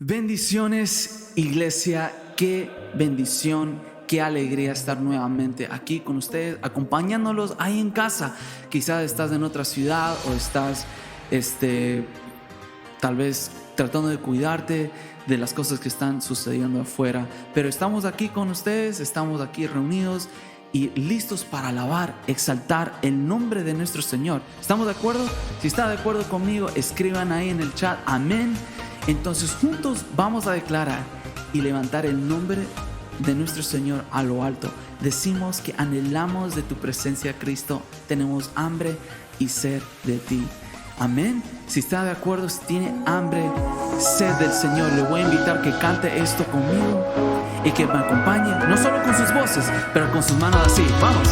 Bendiciones, iglesia, qué bendición, qué alegría estar nuevamente aquí con ustedes, acompañándolos ahí en casa. Quizás estás en otra ciudad o estás tal vez tratando de cuidarte de las cosas que están sucediendo afuera, pero estamos aquí con ustedes, estamos aquí reunidos y listos para alabar, exaltar el nombre de nuestro Señor. ¿Estamos de acuerdo? Si está de acuerdo conmigo, escriban ahí en el chat, amén. Entonces juntos vamos a declarar y levantar el nombre de nuestro Señor a lo alto. Decimos que anhelamos de tu presencia, Cristo. Tenemos hambre y sed de ti. Amén. Si está de acuerdo, si tiene hambre, sed del Señor, le voy a invitar que cante esto conmigo y que me acompañe, no solo con sus voces, pero con sus manos así. Vamos.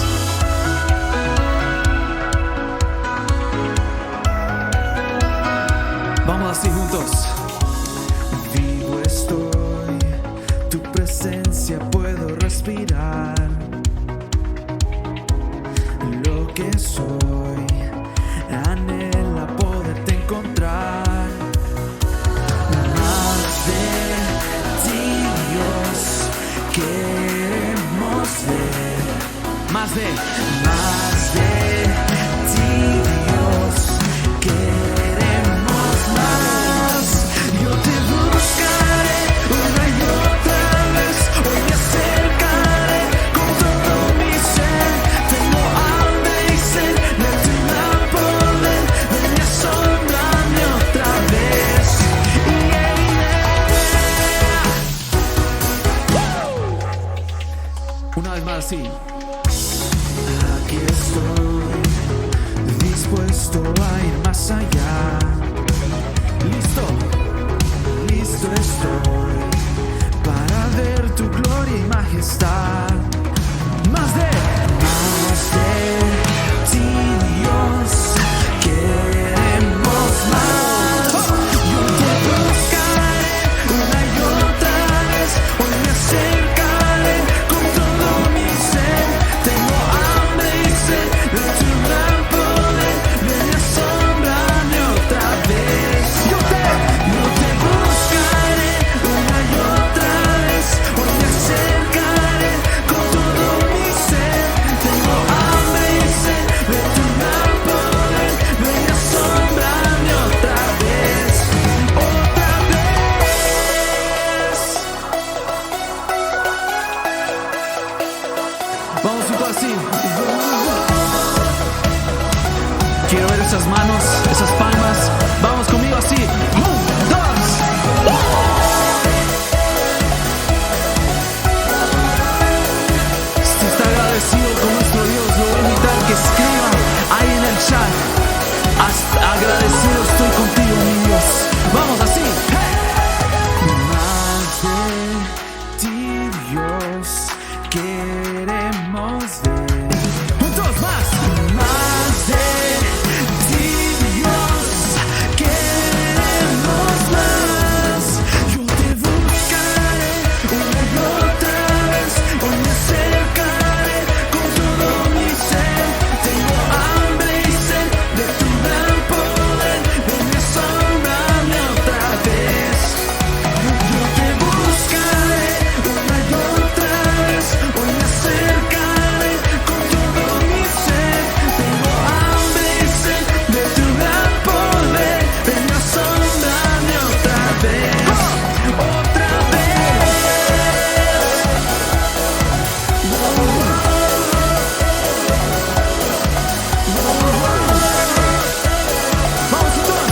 Vamos así juntos. Vivo estoy, tu presencia puedo respirar. Lo que soy anhela poderte encontrar. Más de ti, Dios, queremos ver. Más de ti, Dios, queremos más. Yo te buscaré una y otra vez. Hoy me acercaré con todo mi ser. Tengo hambre y sed de tu gran poder. Ven y asómbrame otra vez. una vez más así. Aquí estoy, dispuesto a ir más allá. Listo estoy para ver tu gloria y majestad. Más de ti, Dios, queremos más. Yo te buscaré una y otra vez. Hoy me acercaré con todo mi ser. Tengo hambre y sed de tu gran poder. Ven y asómbrame otra vez. Yo te buscaré una y otra vez. Hoy me acercaré con todo mi ser. Tengo hambre y sed de tu gran poder. Ven y asómbrame otra vez. Otra vez. Vamos juntos así. Quiero ver esas manos, esas palmas. Vamos conmigo así. 1, 2. Si está agradecido con nuestro Dios, lo voy a invitar que escriba ahí en el chat. Agradecido estoy contigo, mi Dios. Vamos así. Más de ti, Dios, queremos ver. Juntos más. Más de ti, Dios, queremos más. Yo te buscaré una y otra vez. Hoy me acercaré con todo mi ser. Tengo hambre y sed de tu gran poder. Ven y asómbrame otra vez. Yo te buscaré una y otra vez. Hoy me acercaré con todo mi ser. Tengo hambre y sed de tu gran poder. Ven y asómbrame otra vez. Otra vez. Vamos juntos.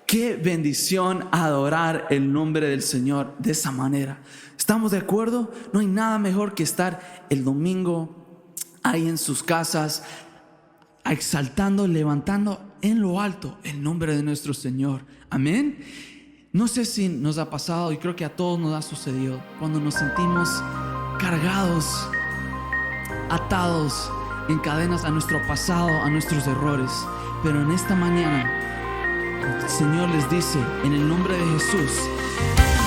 Qué bendición adorar el nombre del Señor de esa manera. ¿Estamos de acuerdo? No hay nada mejor que estar el domingo ahí en sus casas, exaltando, levantando en lo alto el nombre de nuestro Señor. Amén. No sé si nos ha pasado, y creo que a todos nos ha sucedido, cuando nos sentimos cargados, atados en cadenas a nuestro pasado, a nuestros errores. Pero en esta mañana el Señor les dice en el nombre de Jesús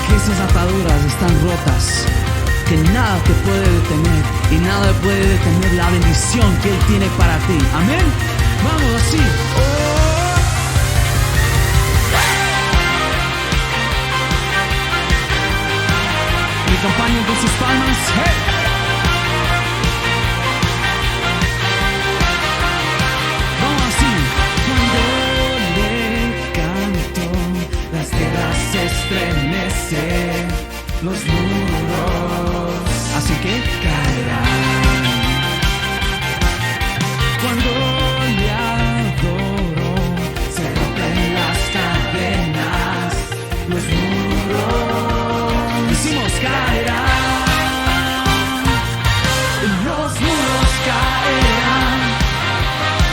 que esas ataduras están rotas, que nada te puede detener y nada puede detener la bendición que Él tiene para ti. Amén. Vamos así. Me acompañan con sus palmas. ¡Hey! Vamos así. Cuando le canto, las tierras se estremecen, los muros así que caerán. Cuando le adoro, se rompen las cadenas, los muros decimos caerán. Los muros caerán,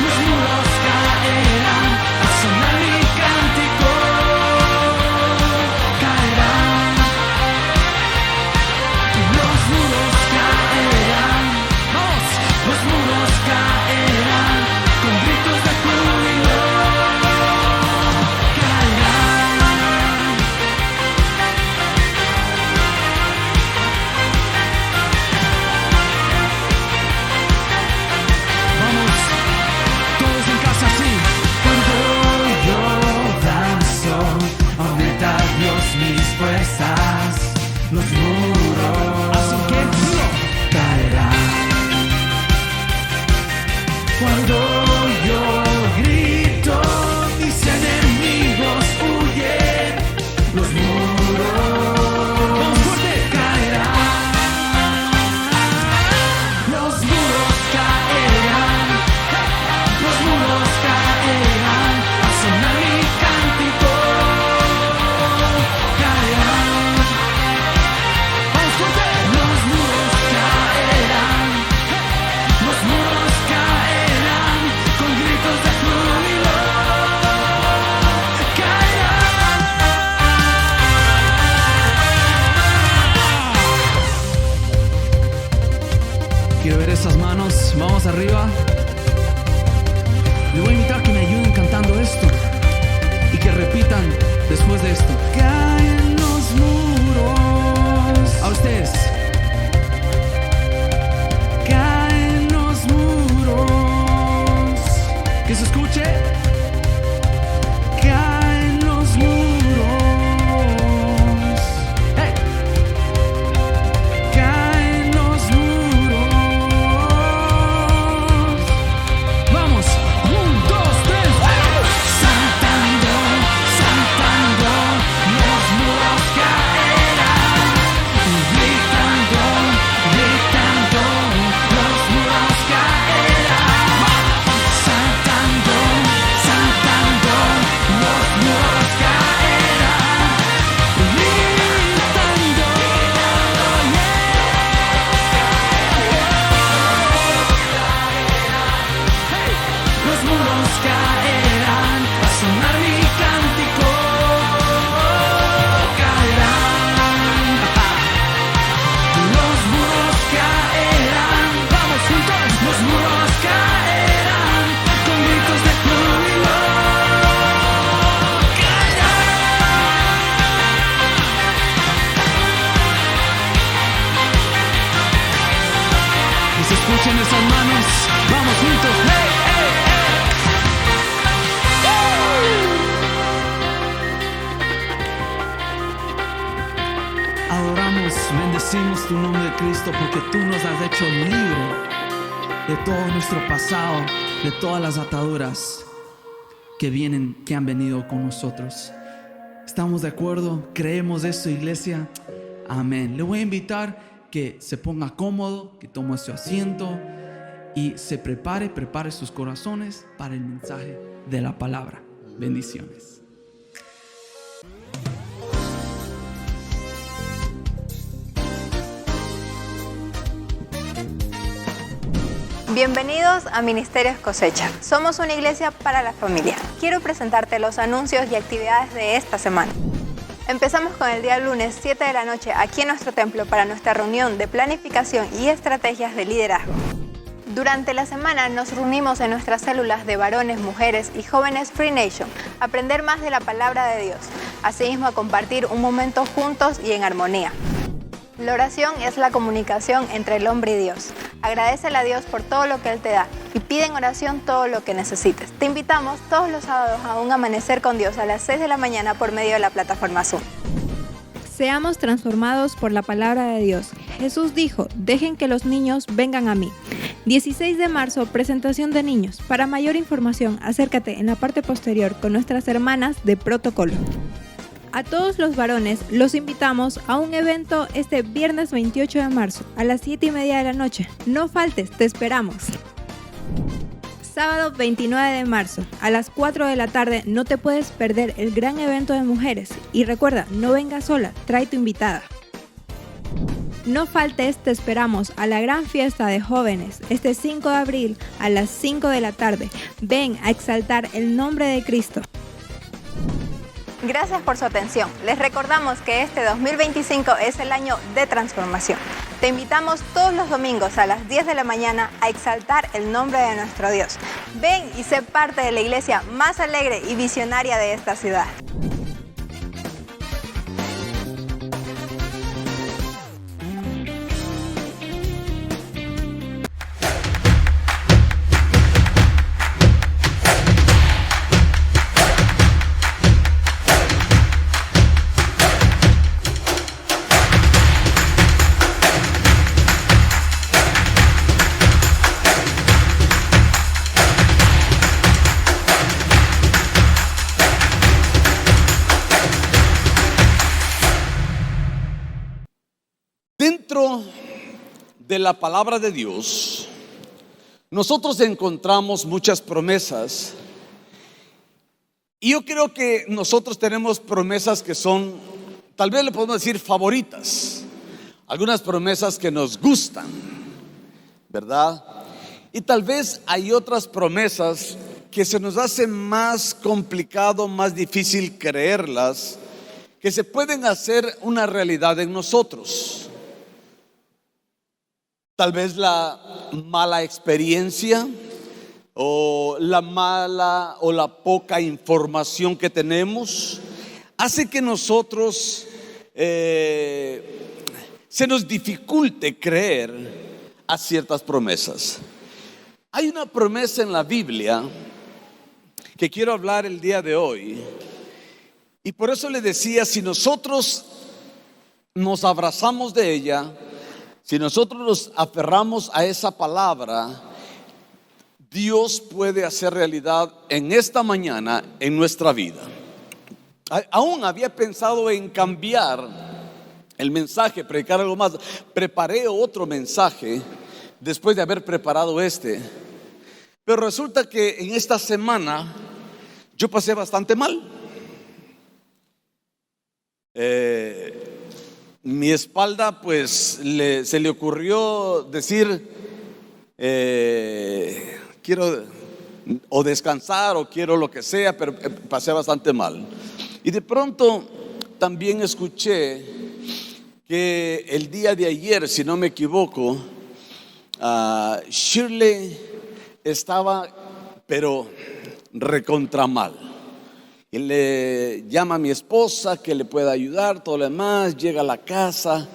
los muros caerán, al sonar mi cántico caerán. Los muros caerán, vamos, los muros caerán, con gritos de júbilo caerán. Vamos, todos en casa así. Cuando yo danzo, aumenta Dios mis fuerzas, los muros así que caerán. Cuando yo grito, mis enemigos huyen, los muros caerán. Los muros caerán, los muros caerán, al sonar mi cántico caerán. Vamos fuerte. Los muros caerán, los muros caerán, con gritos de júbilo caerán. Quiero ver esas manos, vamos arriba. Le voy a invitar que me ayuden cantando esto y que repitan después de esto. Caen los muros. A ustedes. Caen los muros. Que se escuche. Caen los muros. Hey. Caen los muros. Vamos. 1, 2, 3. Saltando, saltando, los muros caerán. Gritando, gritando, los muros caerán. Saltando, saltando, los muros caerán. Gritando, los muros caerán, a sonar mi cántico caerán. Los muros caerán, vamos juntos. Los muros caerán, con gritos de júbilo caerán. Que se escuchen esas manos, vamos juntos. Hey, hey, hey. Adoramos, bendecimos tu nombre de Cristo porque tú nos has hecho libre de todo nuestro pasado, de todas las ataduras que han venido con nosotros. ¿Estamos de acuerdo? ¿Creemos esto, iglesia? Amén. Le voy a invitar que se ponga cómodo, que tome su asiento y se prepare sus corazones para el mensaje de la palabra. Bendiciones. Bienvenidos a Ministerios Cosecha. Somos una iglesia para la familia. Quiero presentarte los anuncios y actividades de esta semana. Empezamos con el día lunes 7 de la noche aquí en nuestro templo para nuestra reunión de planificación y estrategias de liderazgo. Durante la semana nos reunimos en nuestras células de varones, mujeres y jóvenes Free Nation a aprender más de la palabra de Dios, asimismo a compartir un momento juntos y en armonía. La oración es la comunicación entre el hombre y Dios. Agradécele a Dios por todo lo que Él te da y pide en oración todo lo que necesites. Te invitamos todos los sábados a un amanecer con Dios a las 6 de la mañana por medio de la plataforma Zoom. Seamos transformados por la palabra de Dios. Jesús dijo, dejen que los niños vengan a mí. 16 de marzo, presentación de niños. Para mayor información, acércate en la parte posterior con nuestras hermanas de protocolo. A todos los varones los invitamos a un evento este viernes 28 de marzo a las 7:30 de la noche. No faltes, te esperamos. Sábado 29 de marzo a las 4 de la tarde no te puedes perder el gran evento de mujeres. Y recuerda, no vengas sola, trae tu invitada. No faltes, te esperamos a la gran fiesta de jóvenes este 5 de abril a las 5 de la tarde. Ven a exaltar el nombre de Cristo. Gracias por su atención. Les recordamos que este 2025 es el año de transformación. Te invitamos todos los domingos a las 10 de la mañana a exaltar el nombre de nuestro Dios. Ven y sé parte de la iglesia más alegre y visionaria de esta ciudad. Dentro de la palabra de Dios, nosotros encontramos muchas promesas. Y yo creo que nosotros tenemos promesas que son, tal vez le podemos decir, favoritas. Algunas promesas que nos gustan, ¿verdad? Y tal vez hay otras promesas que se nos hace más complicado, más difícil creerlas, que se pueden hacer una realidad en nosotros. Tal vez la mala experiencia o la mala o la poca información que tenemos hace que nosotros se nos dificulte creer a ciertas promesas. Hay una promesa en la Biblia que quiero hablar el día de hoy, y por eso le decía, si nosotros nos abrazamos de ella, si nosotros nos aferramos a esa palabra, Dios puede hacer realidad en esta mañana en nuestra vida. Aún había pensado en cambiar el mensaje, predicar algo más. Preparé otro mensaje después de haber preparado este. Pero resulta que en esta semana yo pasé bastante mal. Mi espalda, pues se le ocurrió decir, quiero o descansar o quiero lo que sea, pero pasé bastante mal. Y de pronto también escuché que el día de ayer, si no me equivoco, Shirley estaba pero recontra mal. Y le llama a mi esposa que le pueda ayudar, todo lo demás. Llega a la casa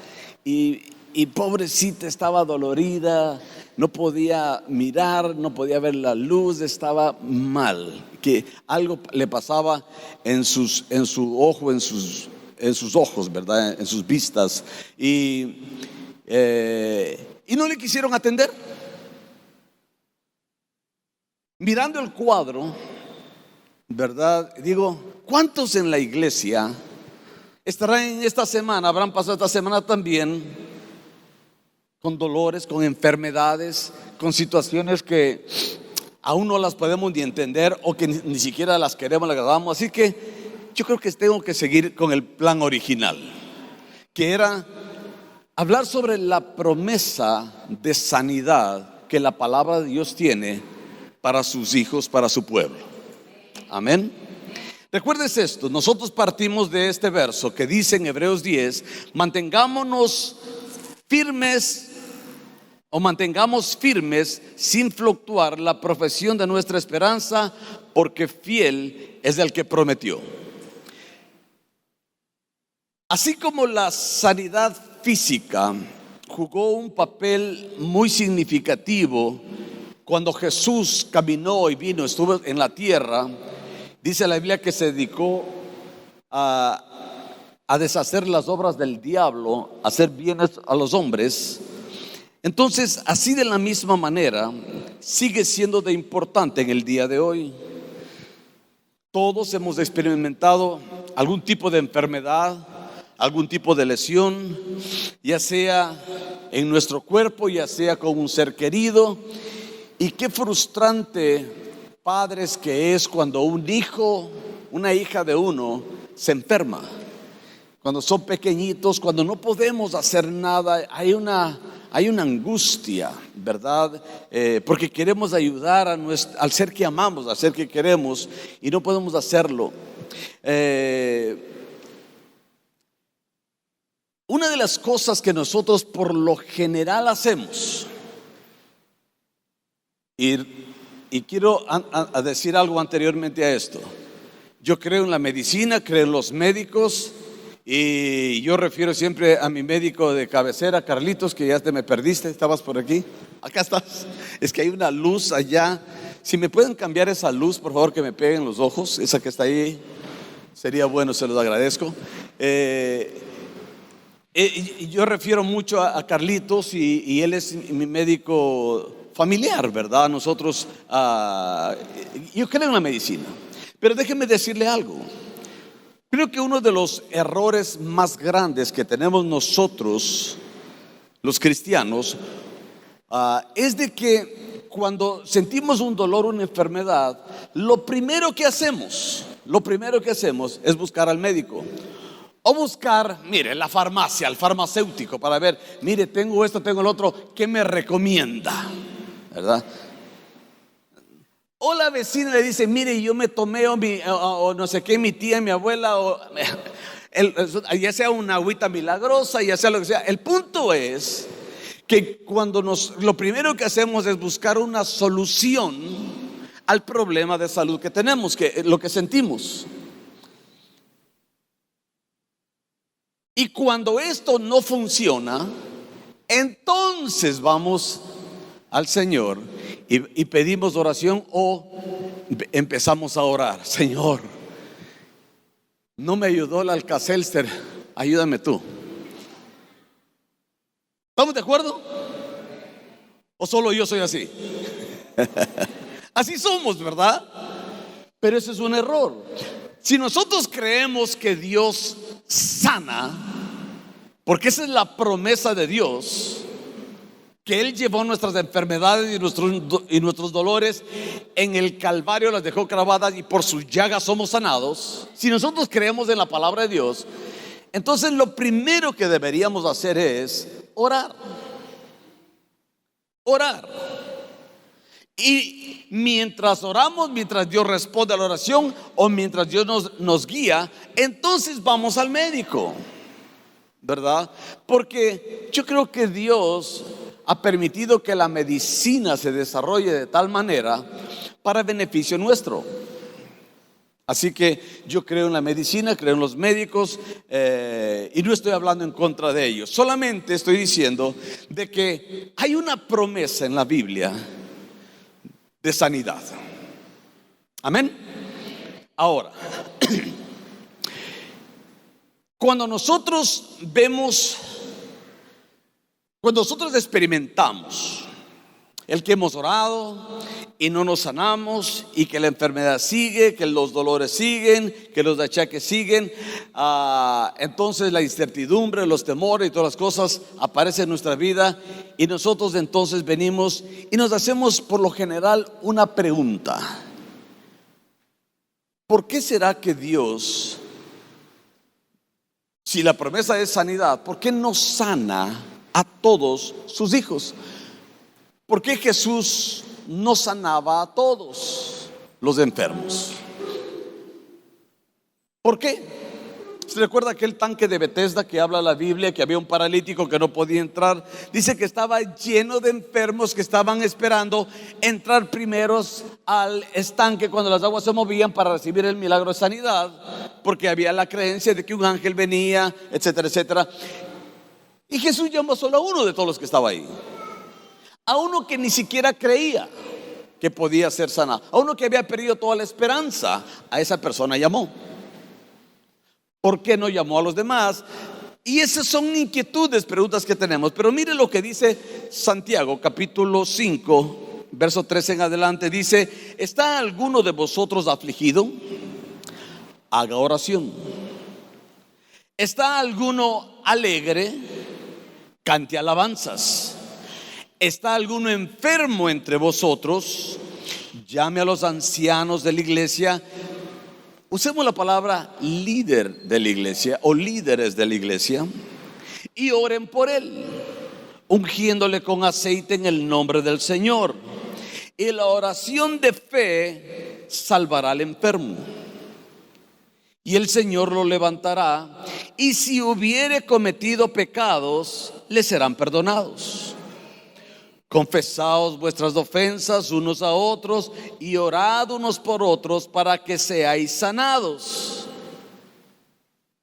y pobrecita estaba dolorida, no podía mirar, no podía ver la luz, estaba mal, que algo le pasaba en su ojo, en sus ojos, ¿verdad? En sus vistas, y no le quisieron atender. Mirando el cuadro, ¿verdad? Digo, ¿cuántos en la iglesia estarán en esta semana, habrán pasado esta semana también con dolores, con enfermedades, con situaciones que aún no las podemos ni entender o que ni siquiera las queremos, las agradamos? Así que yo creo que tengo que seguir con el plan original, que era hablar sobre la promesa de sanidad que la palabra de Dios tiene para sus hijos, para su pueblo. Amén. Recuerdes esto, nosotros partimos de este verso que dice en Hebreos 10, mantengamos firmes sin fluctuar la profesión de nuestra esperanza, porque fiel es el que prometió. Así como la sanidad física jugó un papel muy significativo cuando Jesús caminó y vino, estuvo en la tierra. Dice la Biblia que se dedicó a deshacer las obras del diablo, a hacer bienes a los hombres. Entonces, así de la misma manera, sigue siendo de importante en el día de hoy. Todos hemos experimentado algún tipo de enfermedad, algún tipo de lesión, ya sea en nuestro cuerpo, ya sea con un ser querido. Y qué frustrante, padres, que es cuando un hijo, una hija de uno se enferma. Cuando son pequeñitos, cuando no podemos hacer nada, hay una angustia, ¿verdad? Porque queremos ayudar al ser que amamos, al ser que queremos, y no podemos hacerlo. Una de las cosas que nosotros por lo general hacemos, y quiero decir algo anteriormente a esto. Yo creo en la medicina, creo en los médicos, y yo refiero siempre a mi médico de cabecera, Carlitos, que ya te me perdiste. ¿Estabas por aquí? Acá estás. Es que hay una luz allá. Si me pueden cambiar esa luz, por favor, que me peguen los ojos. Esa que está ahí, sería bueno, se los agradezco. Yo refiero mucho a Carlitos, y él es mi médico familiar, ¿verdad? Nosotros, yo creo en la medicina. Pero déjenme decirle algo. Creo que uno de los errores más grandes que tenemos nosotros, los cristianos, es de que cuando sentimos un dolor, una enfermedad, lo primero que hacemos es buscar al médico. O buscar, mire, la farmacia, al farmacéutico, para ver, mire, tengo esto, tengo el otro, ¿qué me recomienda? ¿Verdad? O la vecina le dice, mire, yo me tomé o no sé qué, mi tía, mi abuela, ya sea una agüita milagrosa, ya sea lo que sea. El punto es que cuando lo primero que hacemos es buscar una solución al problema de salud que tenemos, lo que sentimos. Y cuando esto no funciona, entonces vamos al Señor y pedimos oración, o empezamos a orar. Señor, no me ayudó el Alka-Seltzer, ayúdame tú. ¿Estamos de acuerdo? ¿O solo yo soy así? Así somos, ¿verdad? Pero ese es un error. Si nosotros creemos que Dios sana, porque esa es la promesa de Dios, que Él llevó nuestras enfermedades y nuestros dolores en el Calvario, las dejó clavadas, y por sus llagas somos sanados. Si nosotros creemos en la palabra de Dios, entonces lo primero que deberíamos hacer es orar. Orar. Y mientras oramos, mientras Dios responde a la oración, o mientras Dios nos guía, entonces vamos al médico, ¿verdad? Porque yo creo que Dios ha permitido que la medicina se desarrolle de tal manera para beneficio nuestro. Así que yo creo en la medicina, creo en los médicos, y no estoy hablando en contra de ellos. Solamente estoy diciendo de que hay una promesa en la Biblia de sanidad. Amén. Ahora, cuando nosotros experimentamos el que hemos orado y no nos sanamos, y que la enfermedad sigue, que los dolores siguen, que los achaques siguen, entonces la incertidumbre, los temores y todas las cosas aparecen en nuestra vida, y nosotros entonces venimos y nos hacemos por lo general una pregunta: ¿por qué será que Dios, si la promesa es sanidad, por qué no sana a todos sus hijos? ¿Por qué Jesús no sanaba a todos los enfermos? ¿Por qué? ¿Se recuerda aquel tanque de Bethesda que habla la Biblia, que había un paralítico que no podía entrar? Dice que estaba lleno de enfermos que estaban esperando entrar primeros al estanque cuando las aguas se movían para recibir el milagro de sanidad, porque había la creencia de que un ángel venía, etcétera, etcétera. Y Jesús llamó solo a uno de todos los que estaba ahí, a uno que ni siquiera creía que podía ser sanado, a uno que había perdido toda la esperanza. A esa persona llamó. ¿Por qué no llamó a los demás? Y esas son inquietudes, preguntas que tenemos. Pero mire lo que dice Santiago, capítulo 5, verso 13 en adelante. Dice: ¿está alguno de vosotros afligido? Haga oración. ¿Está alguno alegre? Cante alabanzas. ¿Está alguno enfermo entre vosotros? Llame a los ancianos de la iglesia. Usemos la palabra líder de la iglesia o líderes de la iglesia, y oren por él, ungiéndole con aceite en el nombre del Señor. Y la oración de fe salvará al enfermo, y el Señor lo levantará, y si hubiere cometido pecados, le serán perdonados. Confesaos vuestras ofensas unos a otros y orad unos por otros para que seáis sanados.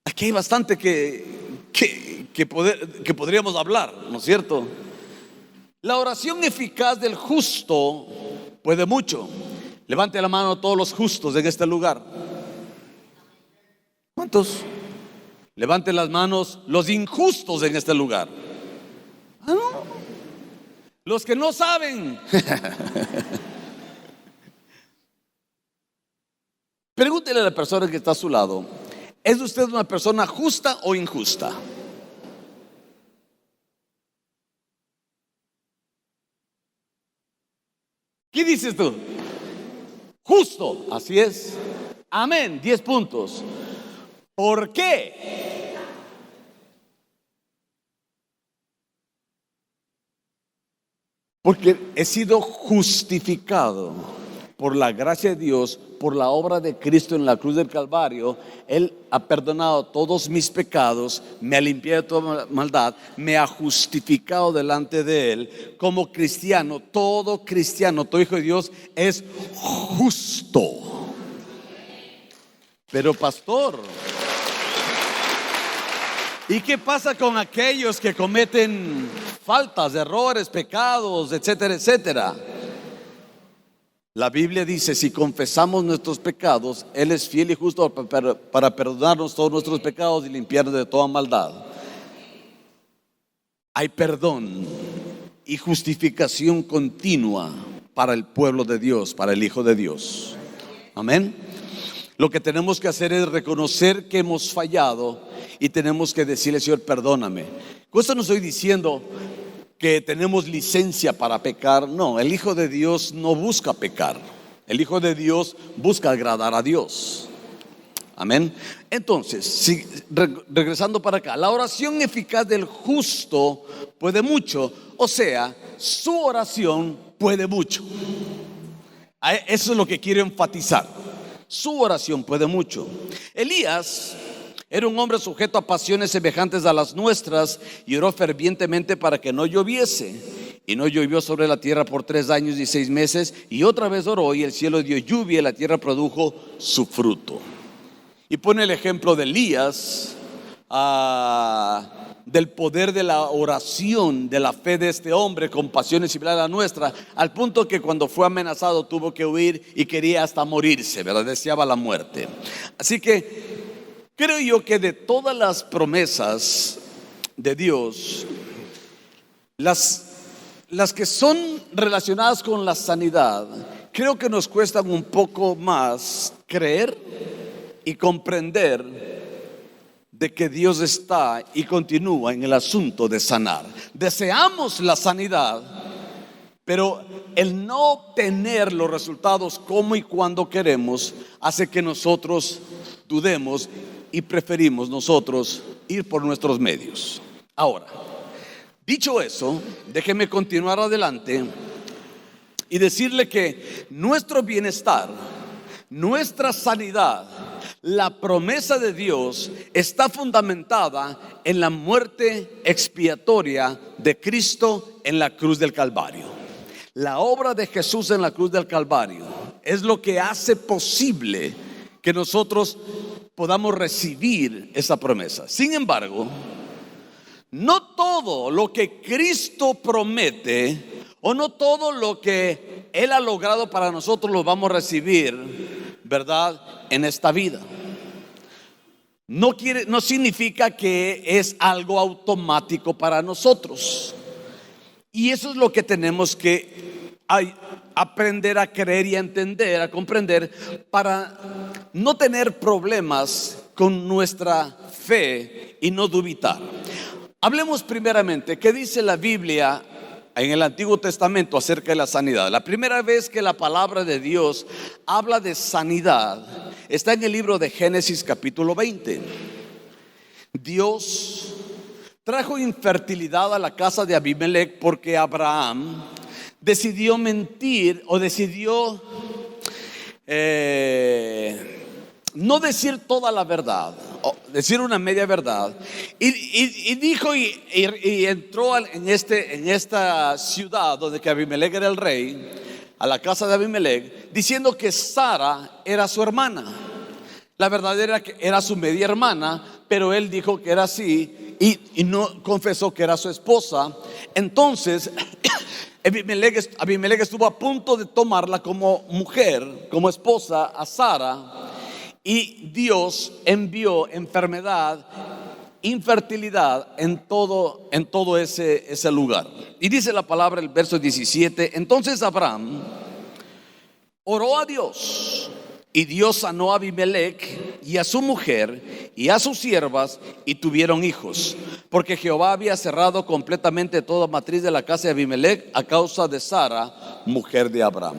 Aquí hay bastante que podríamos hablar, ¿no es cierto? La oración eficaz del justo puede mucho. Levante la mano todos los justos en este lugar. ¿Cuántos? Levanten las manos los injustos en este lugar. Ah, no. Los que no saben. Pregúntele a la persona que está a su lado: ¿es usted una persona justa o injusta? ¿Qué dices tú? Justo, así es. Amén, 10 puntos. ¿Por qué? Porque he sido justificado por la gracia de Dios, por la obra de Cristo en la cruz del Calvario. Él ha perdonado todos mis pecados, me ha limpiado de toda maldad, me ha justificado delante de Él. Como cristiano, todo hijo de Dios es justo. Pero pastor, ¿y qué pasa con aquellos que cometen faltas, errores, pecados, etcétera, etcétera? La Biblia dice: si confesamos nuestros pecados, Él es fiel y justo para perdonarnos todos nuestros pecados y limpiarnos de toda maldad. Hay perdón y justificación continua para el pueblo de Dios, para el Hijo de Dios. Amén. Lo que tenemos que hacer es reconocer que hemos fallado y tenemos que decirle: Señor, perdóname. Con esto no estoy diciendo que tenemos licencia para pecar. No, el Hijo de Dios no busca pecar. El Hijo de Dios busca agradar a Dios. Amén. Entonces, regresando para acá, la oración eficaz del justo puede mucho. O sea, su oración puede mucho. Eso es lo que quiero enfatizar. Su oración puede mucho. Elías era un hombre sujeto a pasiones semejantes a las nuestras y oró fervientemente para que no lloviese. Y no llovió sobre la tierra por 3 años y 6 meses. Y otra vez oró y el cielo dio lluvia y la tierra produjo su fruto. Y pone el ejemplo de Elías, del poder de la oración, de la fe de este hombre con pasiones similares a la nuestra, al punto que cuando fue amenazado tuvo que huir y quería hasta morirse, ¿verdad? Deseaba la muerte. Así que creo yo que de todas las promesas de Dios, las que son relacionadas con la sanidad, creo que nos cuestan un poco más creer y comprender de que Dios está y continúa en el asunto de sanar. Deseamos la sanidad, pero el no obtener los resultados como y cuando queremos hace que nosotros dudemos y preferimos nosotros ir por nuestros medios. Ahora, dicho eso, déjeme continuar adelante y decirle que nuestro bienestar, nuestra sanidad, la promesa de Dios está fundamentada en la muerte expiatoria de Cristo en la cruz del Calvario. La obra de Jesús en la cruz del Calvario es lo que hace posible que nosotros podamos recibir esa promesa. Sin embargo, no todo lo que Cristo promete o no todo lo que Él ha logrado para nosotros lo vamos a recibir, ¿verdad?, en esta vida. No significa que es algo automático para nosotros. Y eso es lo que tenemos que aprender a creer y a entender, a comprender, para no tener problemas con nuestra fe y no dubitar. Hablemos primeramente, ¿qué dice la Biblia en el Antiguo Testamento acerca de la sanidad? La primera vez que la palabra de Dios habla de sanidad está en el libro de Génesis capítulo 20. Dios trajo infertilidad a la casa de Abimelech porque Abraham decidió mentir o decidió no decir toda la verdad, o decir una media verdad, y dijo y entró en esta ciudad donde que Abimelech era el rey, a la casa de Abimelech, diciendo que Sara era su hermana. La verdad era que era su media hermana, pero él dijo que era así y no confesó que era su esposa. Entonces Abimelech estuvo a punto de tomarla como mujer, como esposa a Sara, y Dios envió enfermedad, infertilidad en todo ese lugar. Y dice la palabra, el verso 17: entonces Abraham oró a Dios, y Dios sanó a Abimelech y a su mujer y a sus siervas, y tuvieron hijos, porque Jehová había cerrado completamente toda matriz de la casa de Abimelech a causa de Sara, mujer de Abraham.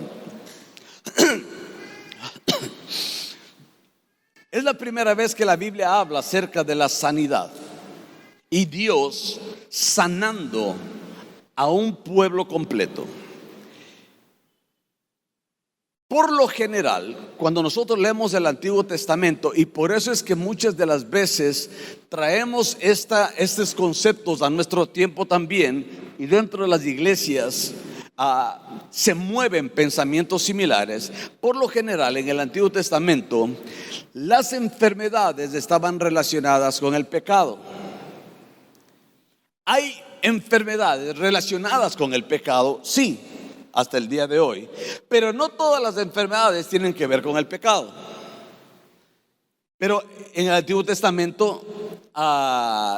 Es la primera vez que la Biblia habla acerca de la sanidad y Dios sanando a un pueblo completo. Por lo general, cuando nosotros leemos el Antiguo Testamento, y por eso es que muchas de las veces traemos estos conceptos a nuestro tiempo también, y dentro de las iglesias se mueven pensamientos similares. Por lo general, en el Antiguo Testamento, las enfermedades estaban relacionadas con el pecado. Hay enfermedades relacionadas con el pecado, sí, hasta el día de hoy, pero no todas las enfermedades tienen que ver con el pecado. Pero en el Antiguo Testamento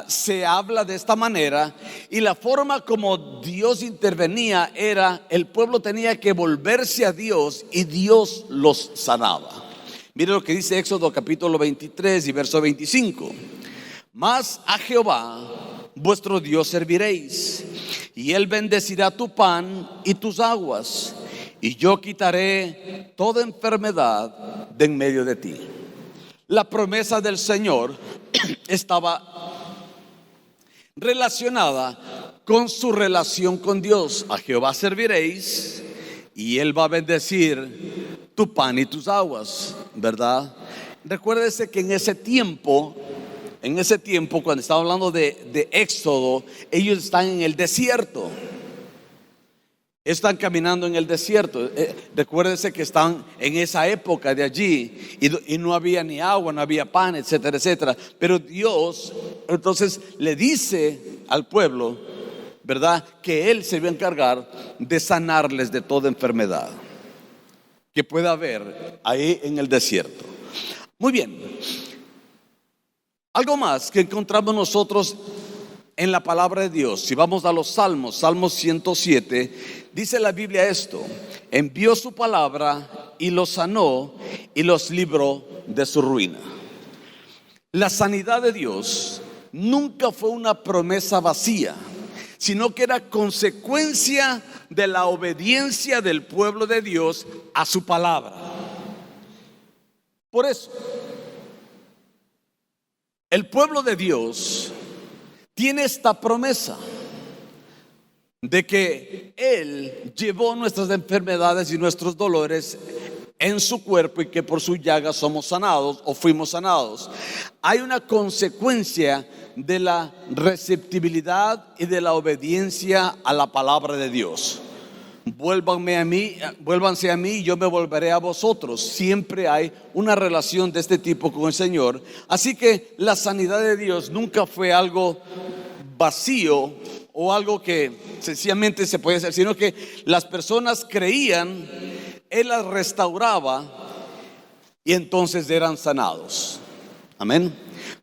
se habla de esta manera, y la forma como Dios intervenía era: el pueblo tenía que volverse a Dios y Dios los sanaba. Mire lo que dice Éxodo capítulo 23 y verso 25: mas a Jehová vuestro Dios serviréis, y Él bendecirá tu pan y tus aguas, y yo quitaré toda enfermedad de en medio de ti. La promesa del Señor estaba relacionada con su relación con Dios. A Jehová serviréis y Él va a bendecir tu pan y tus aguas, ¿verdad? Recuérdese que en ese tiempo, cuando estaba hablando de Éxodo, ellos están en el desierto. Están caminando en el desierto. Recuérdese que están en esa época de allí y no había ni agua, no había pan, etcétera, etcétera. Pero Dios entonces le dice al pueblo, ¿verdad?, que Él se va a encargar de sanarles de toda enfermedad que pueda haber ahí en el desierto. Muy bien. Algo más que encontramos nosotros en la palabra de Dios, si vamos a los Salmos, Salmo 107, dice la Biblia esto: envió su palabra y los sanó y los libró de su ruina. La sanidad de Dios nunca fue una promesa vacía, sino que era consecuencia de la obediencia del pueblo de Dios a su palabra. Por eso, el pueblo de Dios tiene esta promesa de que Él llevó nuestras enfermedades y nuestros dolores en su cuerpo, y que por su llaga somos sanados o fuimos sanados. Hay una consecuencia de la receptibilidad y de la obediencia a la palabra de Dios. Vuélvanse a mí y yo me volveré a vosotros. Siempre hay una relación de este tipo con el Señor. Así que la sanidad de Dios nunca fue algo vacío o algo que sencillamente se puede hacer, sino que las personas creían, Él las restauraba y entonces eran sanados. Amén.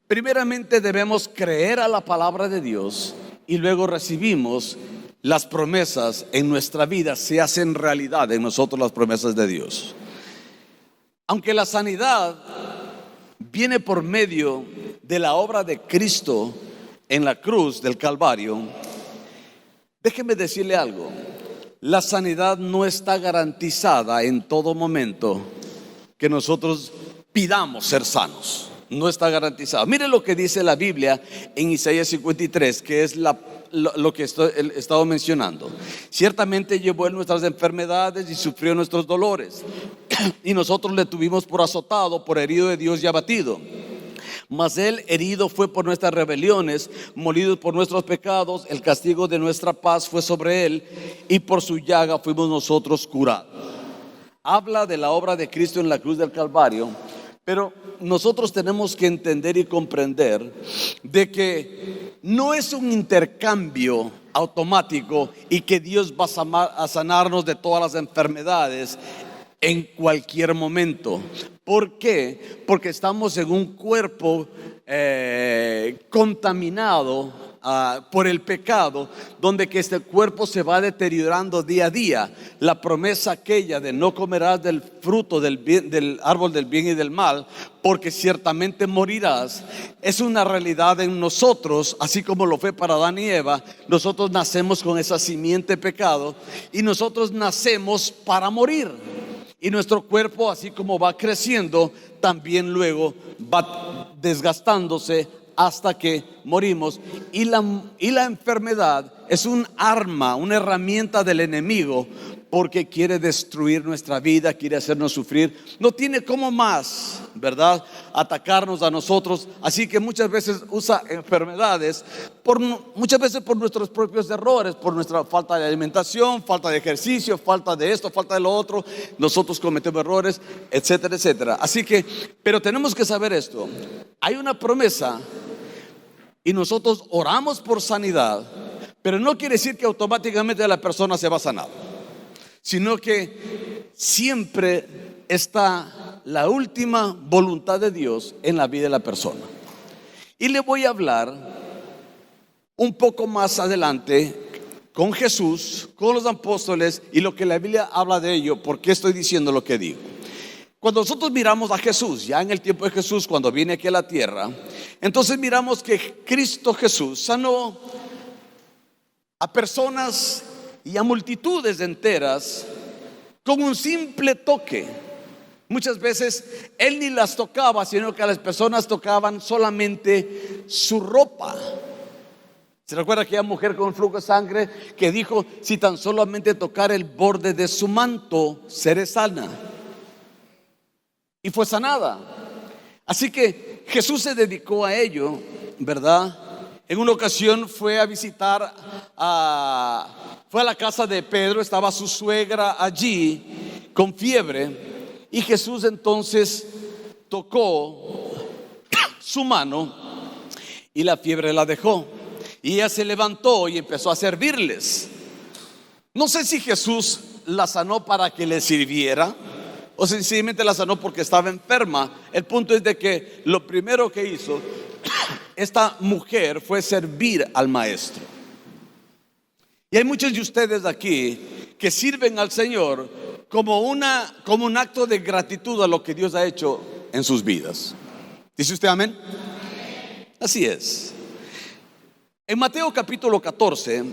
Primeramente debemos creer a la palabra de Dios y luego recibimos las promesas en nuestra vida, se hacen realidad en nosotros las promesas de Dios. Aunque la sanidad viene por medio de la obra de Cristo en la cruz del Calvario, déjeme decirle algo: la sanidad no está garantizada en todo momento que nosotros pidamos ser sanos. No está garantizado. Mire lo que dice la Biblia en Isaías 53, que es lo que he estado mencionando. Ciertamente llevó Él nuestras enfermedades y sufrió nuestros dolores, y nosotros le tuvimos por azotado, por herido de Dios y abatido. Mas Él herido fue por nuestras rebeliones, molido por nuestros pecados. El castigo de nuestra paz fue sobre Él, y por su llaga fuimos nosotros curados. Habla de la obra de Cristo en la cruz del Calvario, pero nosotros tenemos que entender y comprender de que no es un intercambio automático y que Dios va a sanarnos de todas las enfermedades en cualquier momento. ¿Por qué? Porque estamos en un cuerpo contaminado por el pecado, donde que este cuerpo se va deteriorando día a día. La promesa aquella de no comerás del fruto del árbol del bien y del mal, porque ciertamente morirás, es una realidad en nosotros, así como lo fue para Adán y Eva. Nosotros nacemos con esa simiente de pecado y nosotros nacemos para morir. Y nuestro cuerpo, así como va creciendo, también luego va desgastándose hasta que morimos. Y la enfermedad es un arma, una herramienta del enemigo, porque quiere destruir nuestra vida, quiere hacernos sufrir. No tiene cómo más, ¿verdad?, atacarnos a nosotros. Así que muchas veces usa enfermedades, muchas veces por nuestros propios errores, por nuestra falta de alimentación, falta de ejercicio, falta de esto, falta de lo otro. Nosotros cometemos errores, etcétera, etcétera. Así que, pero tenemos que saber esto: hay una promesa y nosotros oramos por sanidad, pero no quiere decir que automáticamente la persona se va a sanar, sino que siempre está la última voluntad de Dios en la vida de la persona. Y le voy a hablar un poco más adelante con Jesús, con los apóstoles, y lo que la Biblia habla de ello. ¿Por qué estoy diciendo lo que digo? Cuando nosotros miramos a Jesús, ya en el tiempo de Jesús, cuando viene aquí a la tierra, entonces miramos que Cristo Jesús sanó a personas y a multitudes enteras con un simple toque. Muchas veces Él ni las tocaba, sino que las personas tocaban solamente su ropa. ¿Se recuerda aquella mujer con flujo de sangre que dijo: si tan solamente tocar el borde de su manto, seré sana? Y fue sanada. Así que Jesús se dedicó a ello, ¿verdad? En una ocasión fue a visitar, fue a la casa de Pedro. Estaba su suegra allí con fiebre, y Jesús entonces tocó su mano y la fiebre la dejó, y ella se levantó y empezó a servirles. No sé si Jesús la sanó para que le sirviera o sencillamente la sanó porque estaba enferma. El punto es de que lo primero que hizo esta mujer fue servir al maestro. Y hay muchos de ustedes aquí que sirven al Señor como un acto de gratitud a lo que Dios ha hecho en sus vidas. ¿Dice usted amén? Así es. En Mateo capítulo 14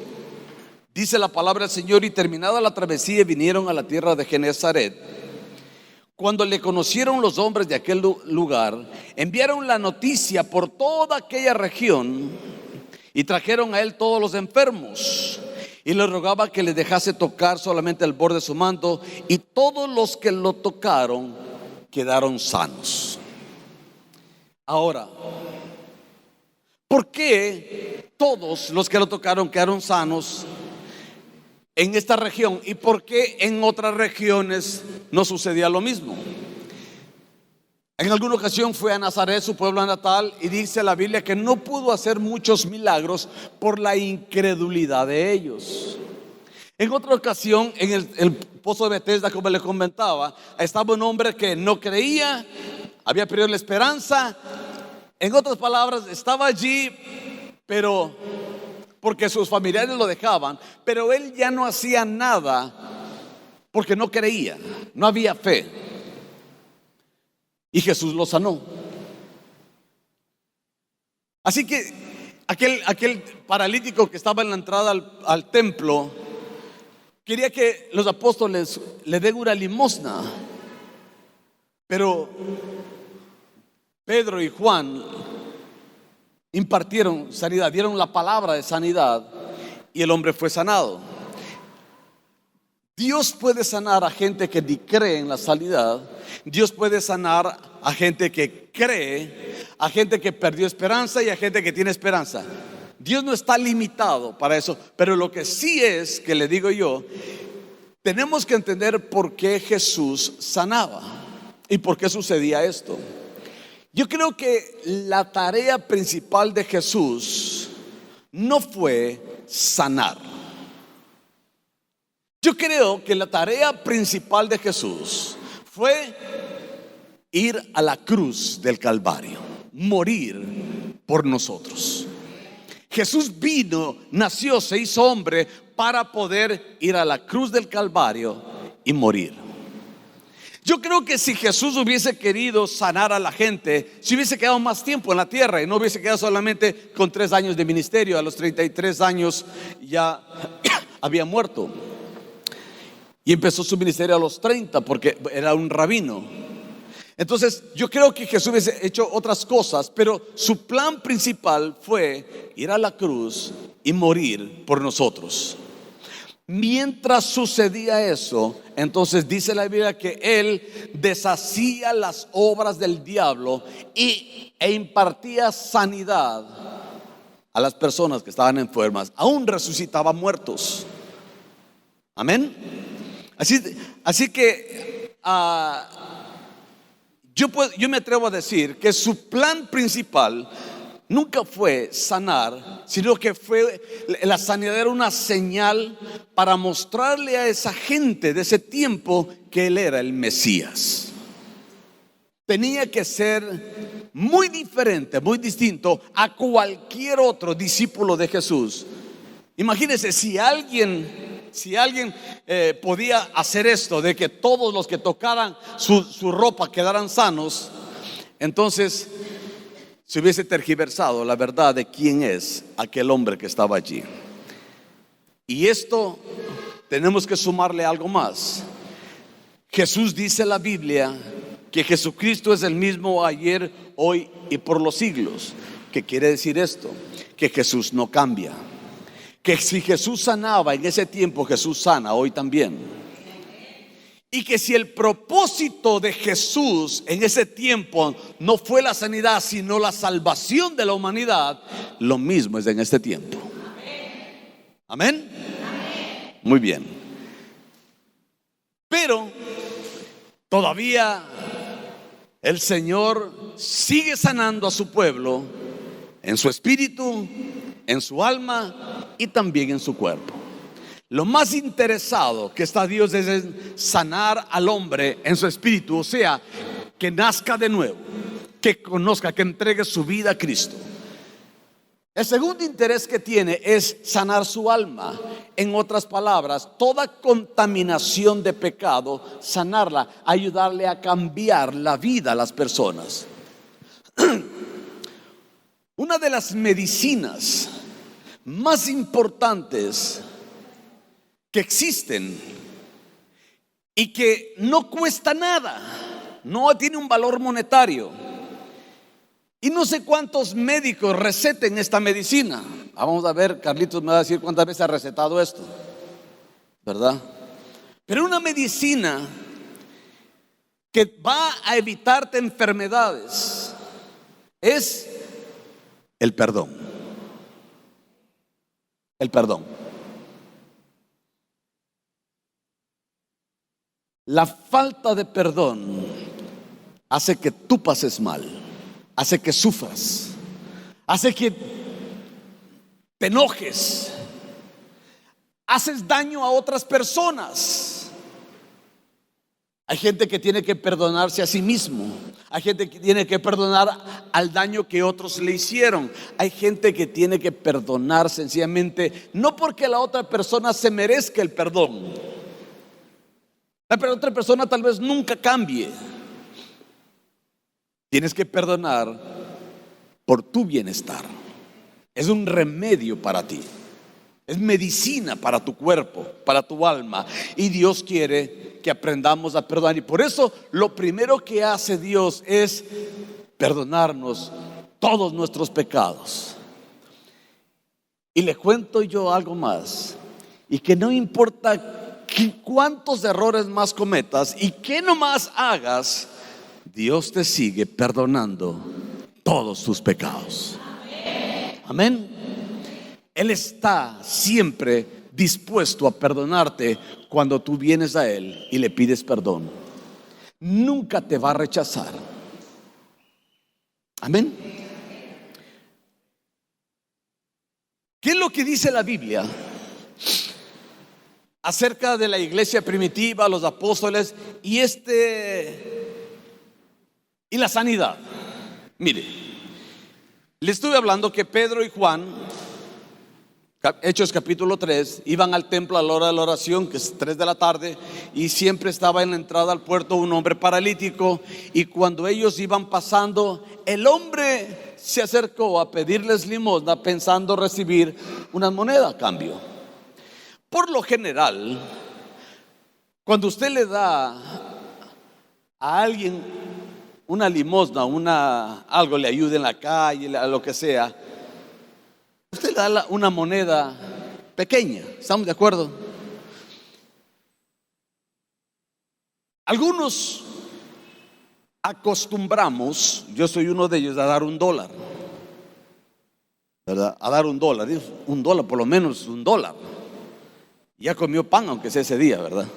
dice la palabra del Señor: y terminada la travesía vinieron a la tierra de Genezaret. Cuando le conocieron los hombres de aquel lugar, enviaron la noticia por toda aquella región y trajeron a él todos los enfermos, y le rogaba que le dejase tocar solamente el borde de su manto, y todos los que lo tocaron quedaron sanos. Ahora, ¿por qué todos los que lo tocaron quedaron sanos en esta región? ¿Y por qué en otras regiones no sucedía lo mismo? En alguna ocasión fue a Nazaret, su pueblo natal, y dice la Biblia que no pudo hacer muchos milagros por la incredulidad de ellos. En otra ocasión, en el pozo de Betesda, como les comentaba, estaba un hombre que no creía, había perdido la esperanza. En otras palabras, estaba allí, pero porque sus familiares lo dejaban, pero él ya no hacía nada porque no creía, no había fe. Y Jesús lo sanó. Así que aquel paralítico que estaba en la entrada al templo quería que los apóstoles le den una limosna, pero Pedro y Juan impartieron sanidad, dieron la palabra de sanidad y el hombre fue sanado. Dios puede sanar a gente que ni cree en la sanidad. Dios puede sanar a gente que cree, a gente que perdió esperanza y a gente que tiene esperanza. Dios no está limitado para eso, pero lo que sí es, que le digo yo, tenemos que entender por qué Jesús sanaba y por qué sucedía esto. Yo creo que la tarea principal de Jesús no fue sanar. Yo creo que la tarea principal de Jesús fue ir a la cruz del Calvario, morir por nosotros. Jesús vino, nació, se hizo hombre para poder ir a la cruz del Calvario y morir. Yo creo que si Jesús hubiese querido sanar a la gente, si hubiese quedado más tiempo en la tierra y no hubiese quedado solamente con 3 años de ministerio, a los 33 años ya había muerto. Y empezó su ministerio a los 30 porque era un rabino. Entonces yo creo que Jesús hubiese hecho otras cosas, pero su plan principal fue ir a la cruz y morir por nosotros. Mientras sucedía eso, entonces dice la Biblia que Él deshacía las obras del diablo e impartía sanidad a las personas que estaban enfermas. Aún resucitaba muertos. Amén. Así que yo me atrevo a decir que su plan principal nunca fue sanar, sino que la sanidad era una señal para mostrarle a esa gente de ese tiempo que Él era el Mesías. Tenía que ser muy diferente, muy distinto a cualquier otro discípulo de Jesús. Imagínense si alguien podía hacer esto, de que todos los que tocaran su ropa quedaran sanos, entonces se hubiese tergiversado la verdad de quién es aquel hombre que estaba allí. Y esto tenemos que sumarle algo más. Jesús dice en la Biblia que Jesucristo es el mismo ayer, hoy y por los siglos. ¿Qué quiere decir esto? Que Jesús no cambia. Que si Jesús sanaba en ese tiempo, Jesús sana hoy también. Y que si el propósito de Jesús en ese tiempo no fue la sanidad, sino la salvación de la humanidad, lo mismo es en este tiempo. Amén. Muy bien. Pero todavía el Señor sigue sanando a su pueblo en su espíritu, en su alma y también en su cuerpo. Lo más interesado que está Dios es en sanar al hombre en su espíritu, o sea, que nazca de nuevo, que conozca, que entregue su vida a Cristo. El segundo interés que tiene es sanar su alma. En otras palabras, toda contaminación de pecado, sanarla, ayudarle a cambiar la vida a las personas. Una de las medicinas más importantes que existen y que no cuesta nada, no tiene un valor monetario, y no sé cuántos médicos receten esta medicina. Vamos a ver, Carlitos me va a decir cuántas veces ha recetado esto, ¿verdad? Pero una medicina que va a evitarte enfermedades es el perdón. El perdón. La falta de perdón hace que tú pases mal, hace que sufras, hace que te enojes, haces daño a otras personas. Hay gente que tiene que perdonarse a sí mismo. Hay gente que tiene que perdonar al daño que otros le hicieron. Hay gente que tiene que perdonar sencillamente, no porque la otra persona se merezca el perdón. La otra persona tal vez nunca cambie. Tienes que perdonar por tu bienestar. Es un remedio para ti. Es medicina para tu cuerpo, para tu alma. Y Dios quiere que aprendamos a perdonar. Y por eso lo primero que hace Dios es perdonarnos todos nuestros pecados. Y le cuento yo algo más. Y que no importa cuántos errores más cometas y qué nomás hagas, Dios te sigue perdonando todos tus pecados. Amén. Él está siempre dispuesto a perdonarte cuando tú vienes a Él y le pides perdón. Nunca te va a rechazar. Amén. ¿Qué es lo que dice la Biblia acerca de la iglesia primitiva, los apóstoles y la sanidad? Mire, le estuve hablando que Pedro y Juan, Hechos capítulo 3, iban al templo a la hora de la oración, que es 3 de la tarde, y siempre estaba en la entrada al puerto un hombre paralítico. Y cuando ellos iban pasando, el hombre se acercó a pedirles limosna, pensando recibir una moneda a cambio. Por lo general, cuando usted le da a alguien una limosna, algo le ayude en la calle, a lo que sea, usted le da una moneda pequeña. ¿Estamos de acuerdo? Algunos acostumbramos, yo soy uno de ellos, a dar $1, ¿verdad? A dar $1, $1, por lo menos $1. Ya comió pan, aunque sea ese día, ¿verdad?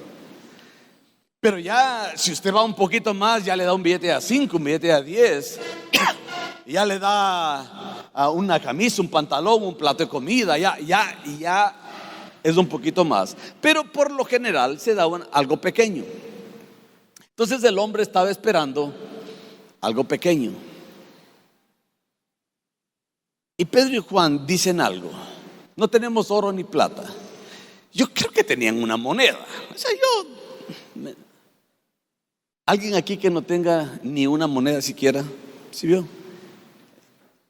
Pero ya, si usted va un poquito más, ya le da un billete a 5, un billete a 10, ya le da a una camisa, un pantalón, un plato de comida, ya es un poquito más. Pero por lo general se da algo pequeño. Entonces el hombre estaba esperando algo pequeño. Y Pedro y Juan dicen algo: no tenemos oro ni plata. Yo creo que tenían una moneda. O sea, ¿alguien aquí que no tenga ni una moneda siquiera? ¿Sí vio?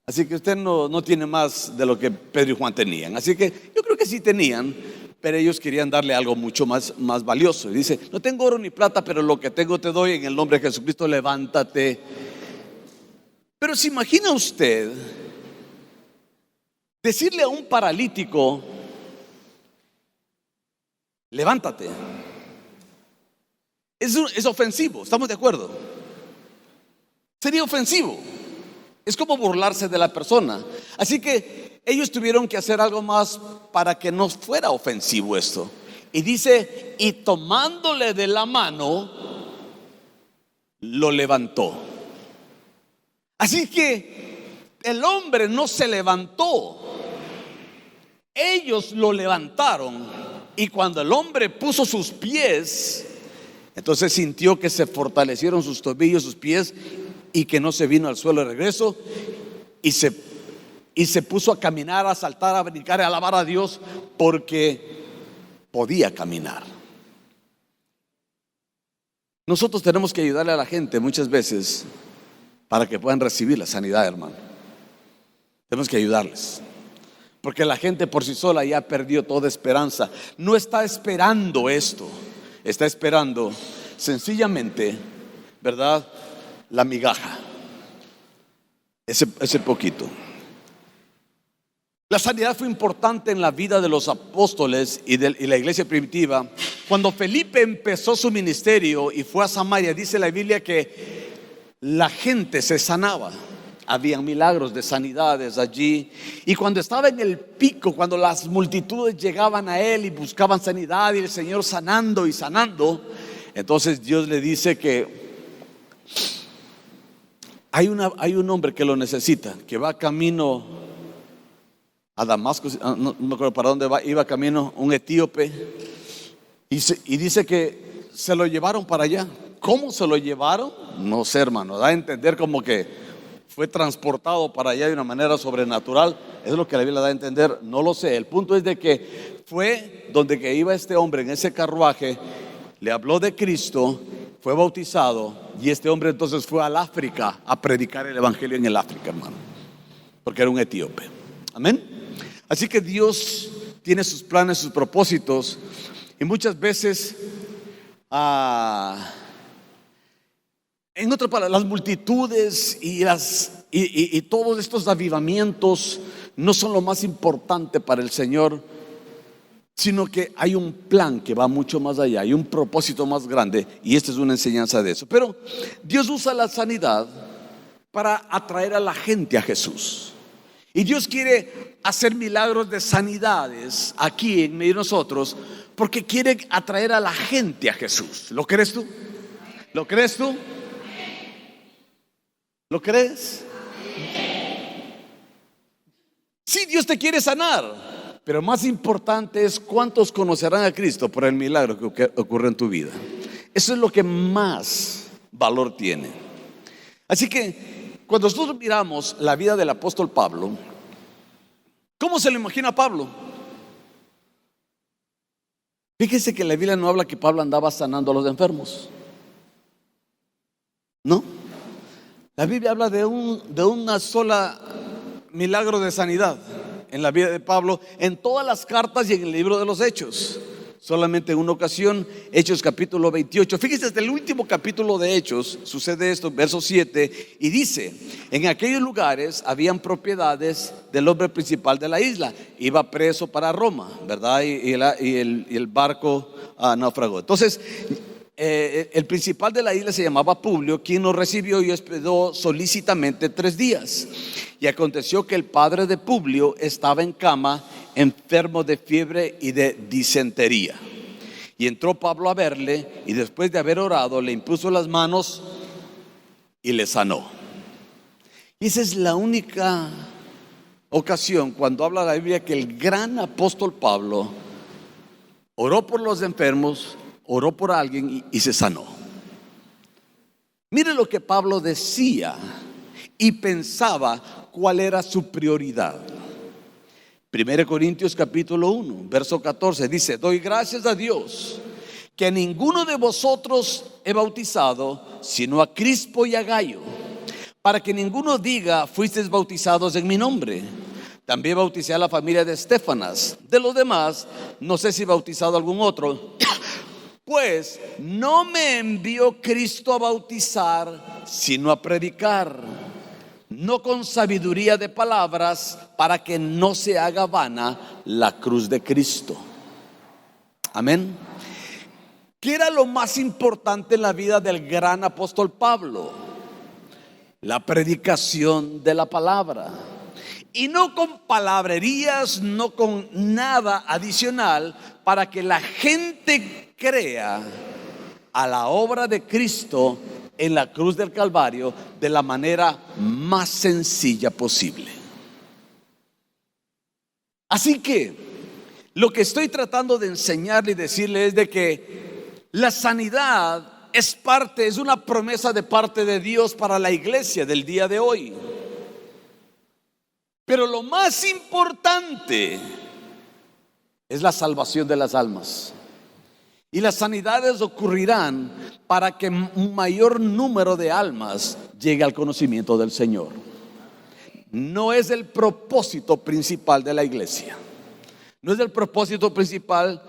Así que usted no tiene más de lo que Pedro y Juan tenían. Así que yo creo que sí tenían, pero ellos querían darle algo mucho más valioso. Y dice: no tengo oro ni plata, pero lo que tengo te doy, en el nombre de Jesucristo, levántate. Pero ¿se imagina usted decirle a un paralítico: levántate? Es ofensivo, ¿estamos de acuerdo? Sería ofensivo. Es como burlarse de la persona. Así que ellos tuvieron que hacer algo más para que no fuera ofensivo esto. Y dice: y tomándole de la mano, lo levantó. Así que el hombre no se levantó, ellos lo levantaron. Y cuando el hombre puso sus pies, entonces sintió que se fortalecieron sus tobillos, sus pies, y que no se vino al suelo de regreso, y se puso a caminar, a saltar, a brincar, a alabar a Dios, porque podía caminar. Nosotros tenemos que ayudarle a la gente muchas veces para que puedan recibir la sanidad, hermano. Tenemos que ayudarles, porque la gente por sí sola ya perdió toda esperanza. No está esperando esto, está esperando sencillamente, ¿verdad?, la migaja, ese poquito. La sanidad fue importante en la vida de los apóstoles y la iglesia primitiva. Cuando Felipe empezó su ministerio y fue a Samaria, dice la Biblia que la gente se sanaba. Habían milagros de sanidades allí. Y cuando estaba en el pico, cuando las multitudes llegaban a él y buscaban sanidad, y el Señor sanando y sanando, entonces Dios le dice que hay un hombre que lo necesita, que va camino a Damasco, no me acuerdo para dónde iba camino, un etíope, y dice que se lo llevaron para allá. ¿Cómo se lo llevaron? No sé, hermano, da a entender como que fue transportado para allá de una manera sobrenatural. Eso es lo que la Biblia da a entender, no lo sé. El punto es de que fue donde que iba este hombre en ese carruaje, le habló de Cristo, fue bautizado, y este hombre entonces fue al África a predicar el evangelio en el África, hermano, porque era un etíope. Amén. Así que Dios tiene sus planes, sus propósitos, y muchas veces en otras palabras, las multitudes y todos estos avivamientos no son lo más importante para el Señor, sino que hay un plan que va mucho más allá, hay un propósito más grande, y esta es una enseñanza de eso. Pero Dios usa la sanidad para atraer a la gente a Jesús, y Dios quiere hacer milagros de sanidades aquí en medio de nosotros, porque quiere atraer a la gente a Jesús. ¿Lo crees tú? ¿Lo crees tú? ¿Lo crees? Sí, Dios te quiere sanar, pero más importante es cuántos conocerán a Cristo por el milagro que ocurre en tu vida. Eso es lo que más valor tiene. Así que cuando nosotros miramos la vida del apóstol Pablo, ¿cómo se lo imagina a Pablo? Fíjese que la Biblia no habla que Pablo andaba sanando a los enfermos, ¿no? La Biblia habla de una sola milagro de sanidad en la vida de Pablo, en todas las cartas y en el libro de los Hechos. Solamente en una ocasión, Hechos capítulo 28. Fíjese, desde el último capítulo de Hechos sucede esto, verso 7, y dice: en aquellos lugares habían propiedades del hombre principal de la isla. Iba preso para Roma, ¿verdad? Y el barco naufragó. Entonces, el principal de la isla se llamaba Publio, quien nos recibió y hospedó solícitamente 3 días. Y aconteció que el padre de Publio estaba en cama, enfermo de fiebre y de disentería. Y entró Pablo a verle, y después de haber orado, le impuso las manos y le sanó. Y esa es la única ocasión cuando habla la Biblia que el gran apóstol Pablo oró por los enfermos, oró por alguien y se sanó. Mire lo que Pablo decía y pensaba, cuál era su prioridad. 1 Corintios capítulo 1, verso 14 dice: doy gracias a Dios que a ninguno de vosotros he bautizado, sino a Crispo y a Gayo, para que ninguno diga: fuisteis bautizados en mi nombre. También bauticé a la familia de Estéfanas. De los demás, no sé si he bautizado a algún otro. Pues no me envió Cristo a bautizar, sino a predicar, no con sabiduría de palabras, para que no se haga vana la cruz de Cristo. Amén. ¿Qué era lo más importante en la vida del gran apóstol Pablo? La predicación de la palabra. Y no con palabrerías, no con nada adicional, para que la gente crea a la obra de Cristo en la cruz del Calvario de la manera más sencilla posible. Así que lo que estoy tratando de enseñarle y decirle es de que la sanidad es una promesa de parte de Dios para la iglesia del día de hoy. Pero lo más importante es la salvación de las almas. Y las sanidades ocurrirán para que un mayor número de almas llegue al conocimiento del Señor. No es el propósito principal de la iglesia. No es el propósito principal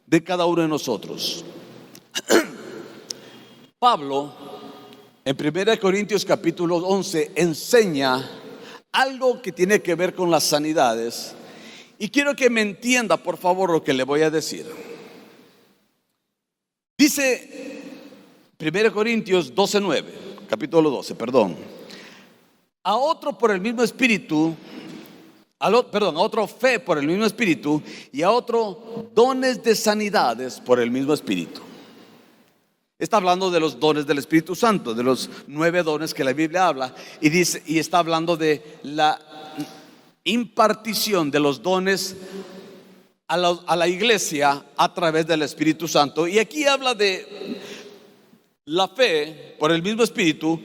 de cada uno de nosotros. Pablo, en 1 Corintios capítulo 11, enseña algo que tiene que ver con las sanidades. Y quiero que me entienda, por favor, lo que le voy a decir. Dice 1 Corintios 12:9, capítulo 12, perdón. A otro por el mismo espíritu, a otro fe por el mismo espíritu, y a otro dones de sanidades por el mismo espíritu. Está hablando de los dones del Espíritu Santo, de los 9 dones que la Biblia habla, y dice, y está hablando de la impartición de los dones a la iglesia a través del Espíritu Santo. Y aquí habla de la fe por el mismo Espíritu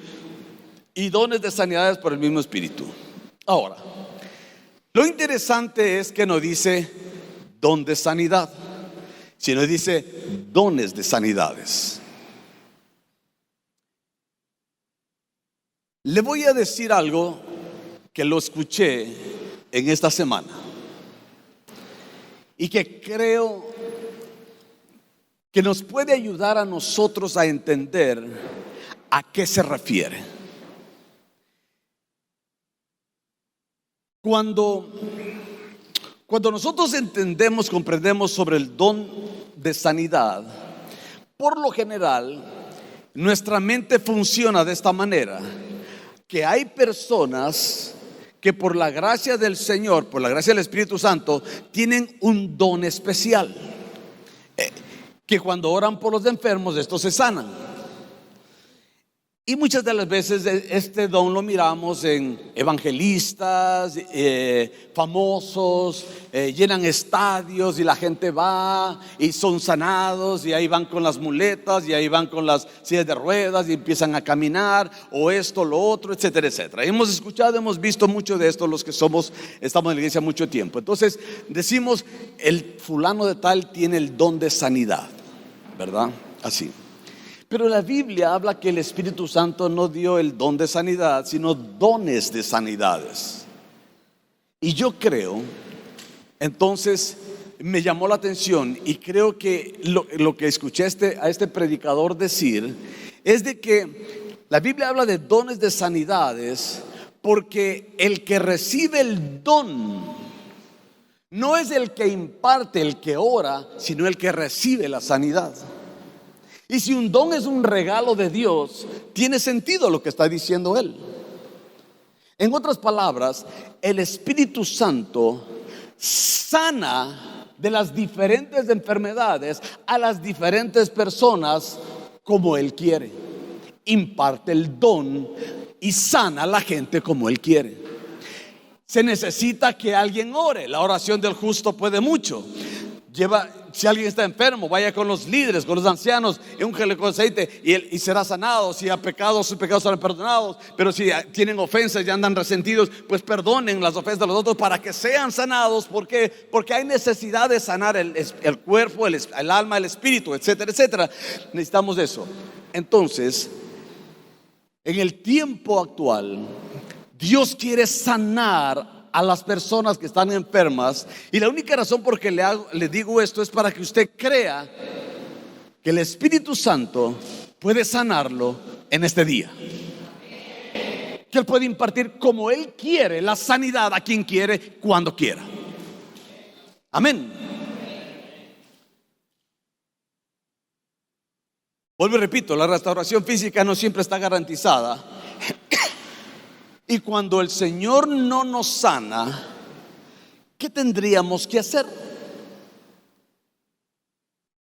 y dones de sanidades por el mismo Espíritu. Ahora, lo interesante es que no dice don de sanidad, sino dice dones de sanidades. Le voy a decir algo que lo escuché en esta semana y que creo que nos puede ayudar a nosotros a entender a qué se refiere. Cuando nosotros entendemos, comprendemos sobre el don de sanidad, por lo general, nuestra mente funciona de esta manera: que hay personas que por la gracia del Señor, por la gracia del Espíritu Santo, tienen un don especial, que cuando oran por los enfermos, estos se sanan. Y muchas de las veces este don lo miramos en evangelistas famosos, llenan estadios y la gente va y son sanados, y ahí van con las muletas, y ahí van con las sillas de ruedas y empiezan a caminar, o esto, lo otro, etcétera, etcétera. Hemos escuchado, hemos visto mucho de esto los que estamos en la iglesia mucho tiempo. Entonces decimos, el fulano de tal tiene el don de sanidad, ¿verdad? Así. Pero la Biblia habla que el Espíritu Santo no dio el don de sanidad, sino dones de sanidades. Y yo creo, entonces me llamó la atención, y creo que lo que escuché a este predicador decir es de que la Biblia habla de dones de sanidades porque el que recibe el don no es el que imparte, el que ora, sino el que recibe la sanidad. Y si un don es un regalo de Dios, tiene sentido lo que está diciendo él. En otras palabras, el Espíritu Santo sana de las diferentes enfermedades a las diferentes personas como él quiere. Imparte el don y sana a la gente como él quiere. Se necesita que alguien ore. La oración del justo puede mucho. Si alguien está enfermo, vaya con los líderes, con los ancianos, y úngele con aceite y será sanado. Si ha pecado, sus pecados serán perdonados. Pero si tienen ofensas y andan resentidos, pues perdonen las ofensas de los otros para que sean sanados. ¿Por qué? Porque hay necesidad de sanar el cuerpo, el alma, el espíritu, etcétera, etcétera. Necesitamos eso. Entonces, en el tiempo actual, Dios quiere sanar a las personas que están enfermas, y la única razón por que le digo esto es para que usted crea que el Espíritu Santo puede sanarlo en este día, que Él puede impartir como Él quiere la sanidad a quien quiere, cuando quiera. Amén. Vuelvo y repito, la restauración física no siempre está garantizada. Y cuando el Señor no nos sana, ¿qué tendríamos que hacer?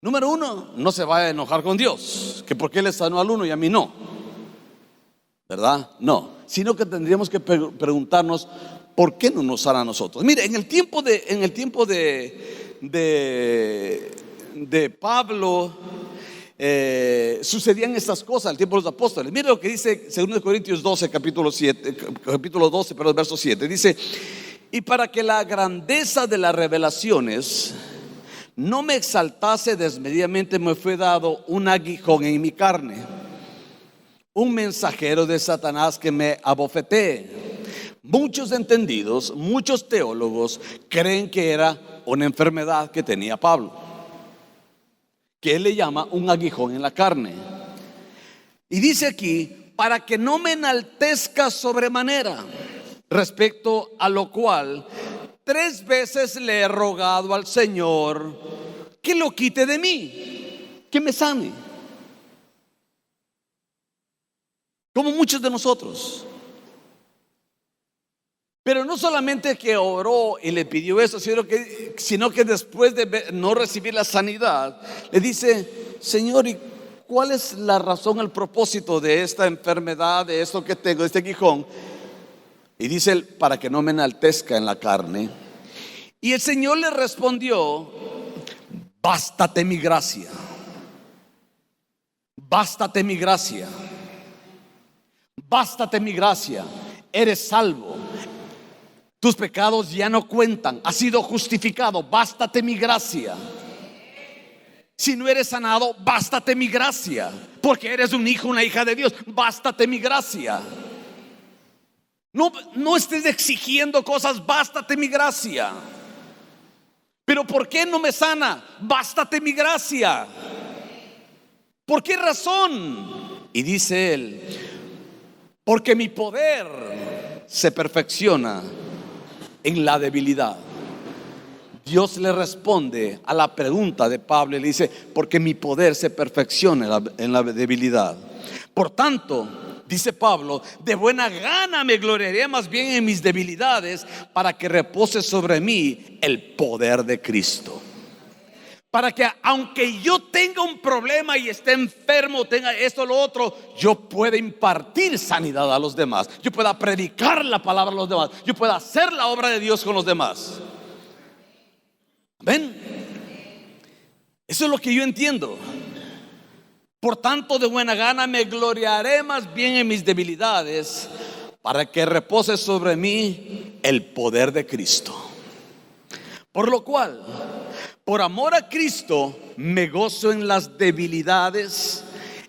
Número uno, no se vaya a enojar con Dios, que por qué le sanó al uno y a mí no, ¿verdad? No, sino que tendríamos que preguntarnos, ¿por qué no nos sana a nosotros? Mire, en el tiempo de Pablo, sucedían estas cosas al tiempo de los apóstoles. Mire lo que dice 2 Corintios 12, capítulo 12, verso 7. Dice: y para que la grandeza de las revelaciones no me exaltase desmedidamente, me fue dado un aguijón en mi carne, un mensajero de Satanás que me abofetee. Muchos entendidos, muchos teólogos creen que era una enfermedad que tenía Pablo, que él le llama un aguijón en la carne. Y dice aquí: para que no me enaltezca sobremanera, respecto a lo cual 3 veces le he rogado al Señor que lo quite de mí, que me sane. Como muchos de nosotros. Pero no solamente que oró y le pidió eso, sino que después de no recibir la sanidad, le dice: Señor, ¿y ¿cuál es la razón, el propósito de esta enfermedad, de esto que tengo, de este aguijón? Y dice él, para que no me enaltezca en la carne. Y el Señor le respondió: bástate mi gracia. Bástate mi gracia. Bástate mi gracia. Eres salvo. Tus pecados ya no cuentan. Has sido justificado. Bástate mi gracia. Si no eres sanado, bástate mi gracia. Porque eres un hijo, una hija de Dios. Bástate mi gracia. No estés exigiendo cosas. Bástate mi gracia. Pero ¿por qué no me sana? Bástate mi gracia. ¿Por qué razón? Y dice él: porque mi poder se perfecciona en la debilidad. Dios le responde a la pregunta de Pablo y le dice: porque mi poder se perfecciona en la debilidad. Por tanto, dice Pablo, de buena gana me gloriaré más bien en mis debilidades, para que repose sobre mí el poder de Cristo. Para que aunque yo tenga un problema y esté enfermo, tenga esto o lo otro, yo pueda impartir sanidad a los demás. Yo pueda predicar la palabra a los demás. Yo pueda hacer la obra de Dios con los demás. ¿Ven? Eso es lo que yo entiendo. Por tanto, de buena gana me gloriaré más bien en mis debilidades, para que repose sobre mí el poder de Cristo. Por lo cual, por amor a Cristo, me gozo en las debilidades,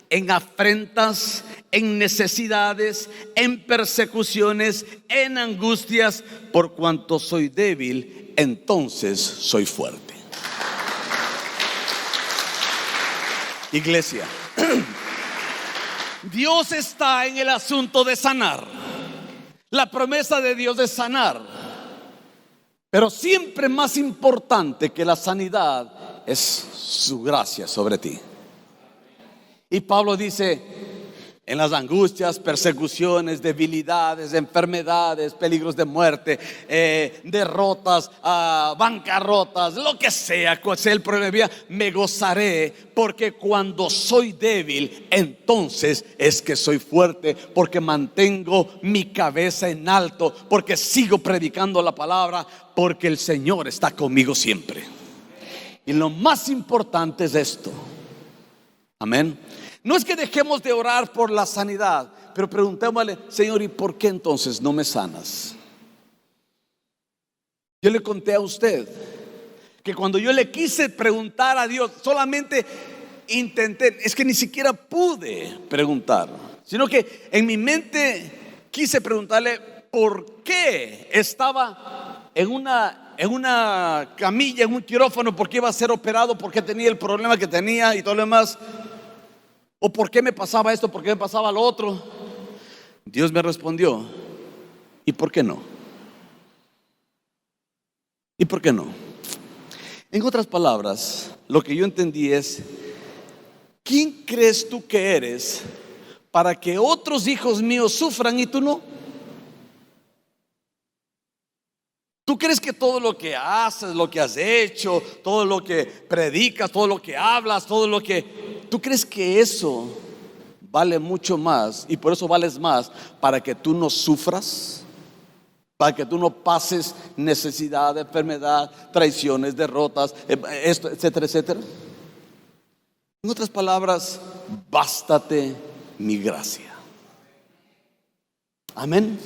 en afrentas, en necesidades, en persecuciones, en angustias. Por cuanto soy débil, entonces soy fuerte. Iglesia, Dios está en el asunto de sanar. La promesa de Dios es sanar. Pero siempre más importante que la sanidad es su gracia sobre ti. Y Pablo dice: en las angustias, persecuciones, debilidades, enfermedades, peligros de muerte, derrotas, bancarrotas, lo que sea, cual sea el problema, me gozaré, porque cuando soy débil, entonces es que soy fuerte, porque mantengo mi cabeza en alto, porque sigo predicando la palabra, porque el Señor está conmigo siempre. Y lo más importante es esto. Amén. No es que dejemos de orar por la sanidad, pero preguntémosle: Señor, ¿y por qué entonces no me sanas? Yo le conté a usted que cuando yo le quise preguntar a Dios, solamente intenté, es que ni siquiera pude preguntar, sino que en mi mente quise preguntarle por qué estaba en una camilla, en un quirófano, por qué iba a ser operado, por qué tenía el problema que tenía y todo lo demás. ¿O por qué me pasaba esto? ¿Por qué me pasaba lo otro? Dios me respondió: ¿y por qué no? ¿Y por qué no? En otras palabras, lo que yo entendí es: ¿quién crees tú que eres para que otros hijos míos sufran y tú no? ¿Tú crees que todo lo que haces, lo que has hecho, todo lo que predicas, todo lo que hablas, todo lo que... ¿Tú crees que eso vale mucho más y por eso vales más para que tú no sufras? Para que tú no pases necesidad, enfermedad, traiciones, derrotas, esto, etcétera, etcétera. En otras palabras, bástate mi gracia. Amén.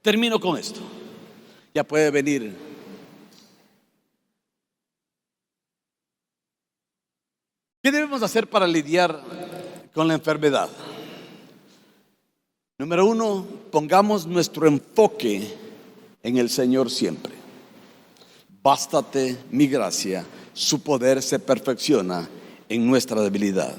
Termino con esto. Ya puede venir. ¿Qué debemos hacer para lidiar con la enfermedad? Número uno, pongamos nuestro enfoque en el Señor siempre. Bástate mi gracia, su poder se perfecciona en nuestra debilidad.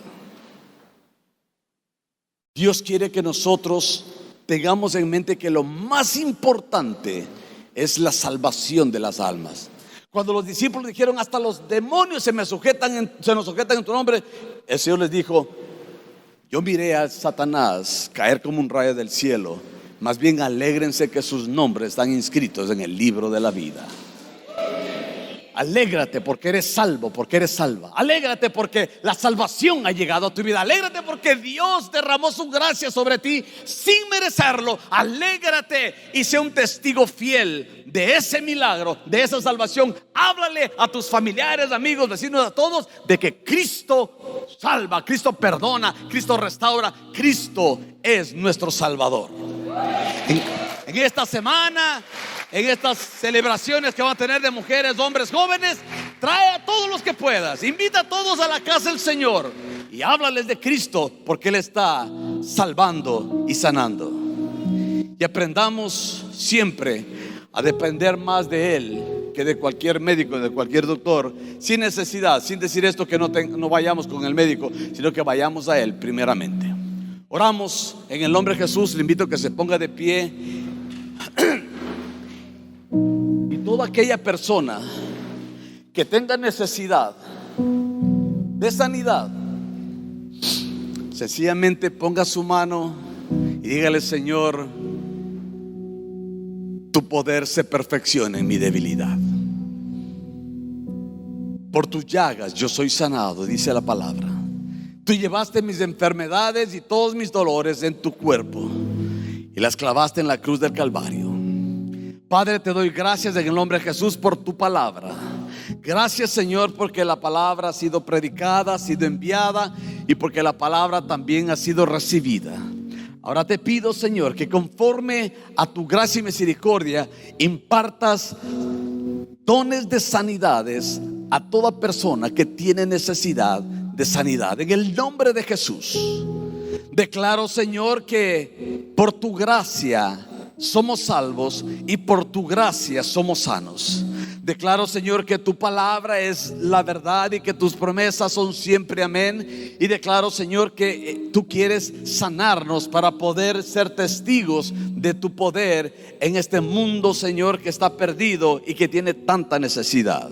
Dios quiere que nosotros tengamos en mente que lo más importante es la salvación de las almas. Cuando los discípulos dijeron: hasta los demonios se nos sujetan en tu nombre, el Señor les dijo: yo miré a Satanás caer como un rayo del cielo. Más bien alégrense que sus nombres están inscritos en el libro de la vida. Alégrate porque eres salvo, porque eres salva. Alégrate porque la salvación ha llegado a tu vida. Alégrate porque Dios derramó su gracia sobre ti sin merecerlo. Alégrate y sea un testigo fiel de ese milagro, de esa salvación. Háblale a tus familiares, amigos, vecinos, a todos, de que Cristo salva, Cristo perdona, Cristo restaura. Cristo es nuestro Salvador. En esta semana, en estas celebraciones que van a tener de mujeres, hombres, jóvenes, trae a todos los que puedas, invita a todos a la casa del Señor y háblales de Cristo, porque Él está salvando y sanando. Y aprendamos siempre a depender más de Él que de cualquier médico, de cualquier doctor, sin necesidad, sin decir esto que no vayamos con el médico, sino que vayamos a Él primeramente. Oramos en el nombre de Jesús. Le invito a que se ponga de pie. Y toda aquella persona que tenga necesidad de sanidad, sencillamente ponga su mano y dígale: Señor, tu poder se perfecciona en mi debilidad. Por tus llagas yo soy sanado, dice la palabra. Tú llevaste mis enfermedades y todos mis dolores en tu cuerpo y las clavaste en la cruz del Calvario. Padre, te doy gracias en el nombre de Jesús por tu palabra. Gracias, Señor, porque la palabra ha sido predicada, ha sido enviada, y porque la palabra también ha sido recibida. Ahora te pido, Señor, que conforme a tu gracia y misericordia impartas dones de sanidades a toda persona que tiene necesidad de sanidad. En el nombre de Jesús declaro, Señor, que por tu gracia somos salvos y por tu gracia somos sanos. Declaro, Señor, que tu palabra es la verdad y que tus promesas son siempre amén. Y declaro, Señor, que tú quieres sanarnos para poder ser testigos de tu poder en este mundo, Señor, que está perdido y que tiene tanta necesidad.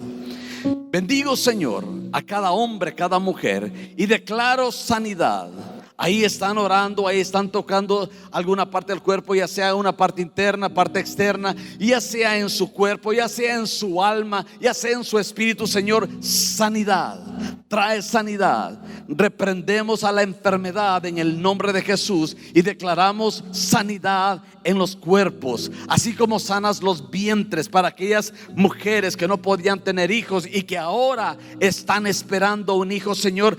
Bendigo, Señor, a cada hombre, cada mujer, y declaro sanidad. Ahí están orando, ahí están tocando alguna parte del cuerpo, ya sea una parte interna, parte externa, ya sea en su cuerpo, ya sea en su alma, ya sea en su espíritu. Señor, sanidad, trae sanidad. Reprendemos a la enfermedad en el nombre de Jesús y declaramos sanidad en los cuerpos, así como sanas los vientres para aquellas mujeres que no podían tener hijos y que ahora están esperando un hijo. Señor,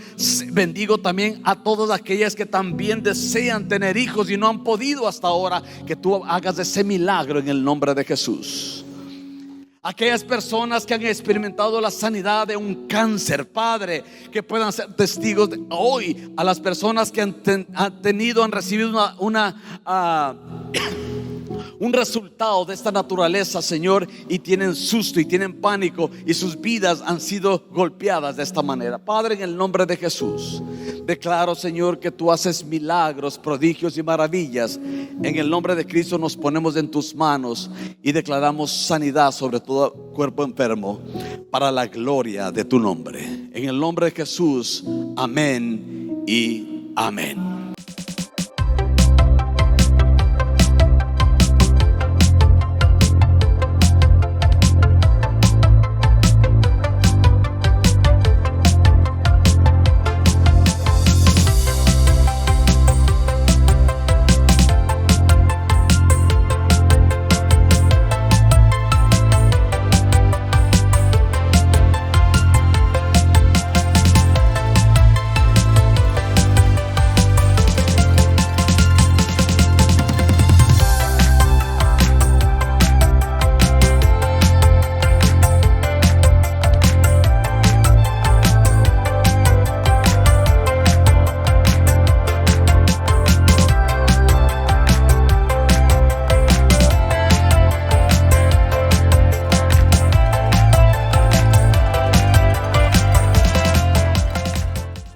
bendigo también a todas aquellas que también desean tener hijos y no han podido hasta ahora, que tú hagas ese milagro en el nombre de Jesús. Aquellas personas que han experimentado la sanidad de un cáncer, Padre, que puedan ser testigos de hoy. A las personas que han recibido un resultado de esta naturaleza, Señor, y tienen susto y tienen pánico y sus vidas han sido golpeadas de esta manera. Padre, en el nombre de Jesús declaro, Señor, que tú haces milagros, prodigios y maravillas. En el nombre de Cristo nos ponemos en tus manos y declaramos sanidad sobre todo cuerpo enfermo para la gloria de tu nombre. En el nombre de Jesús, amén y amén.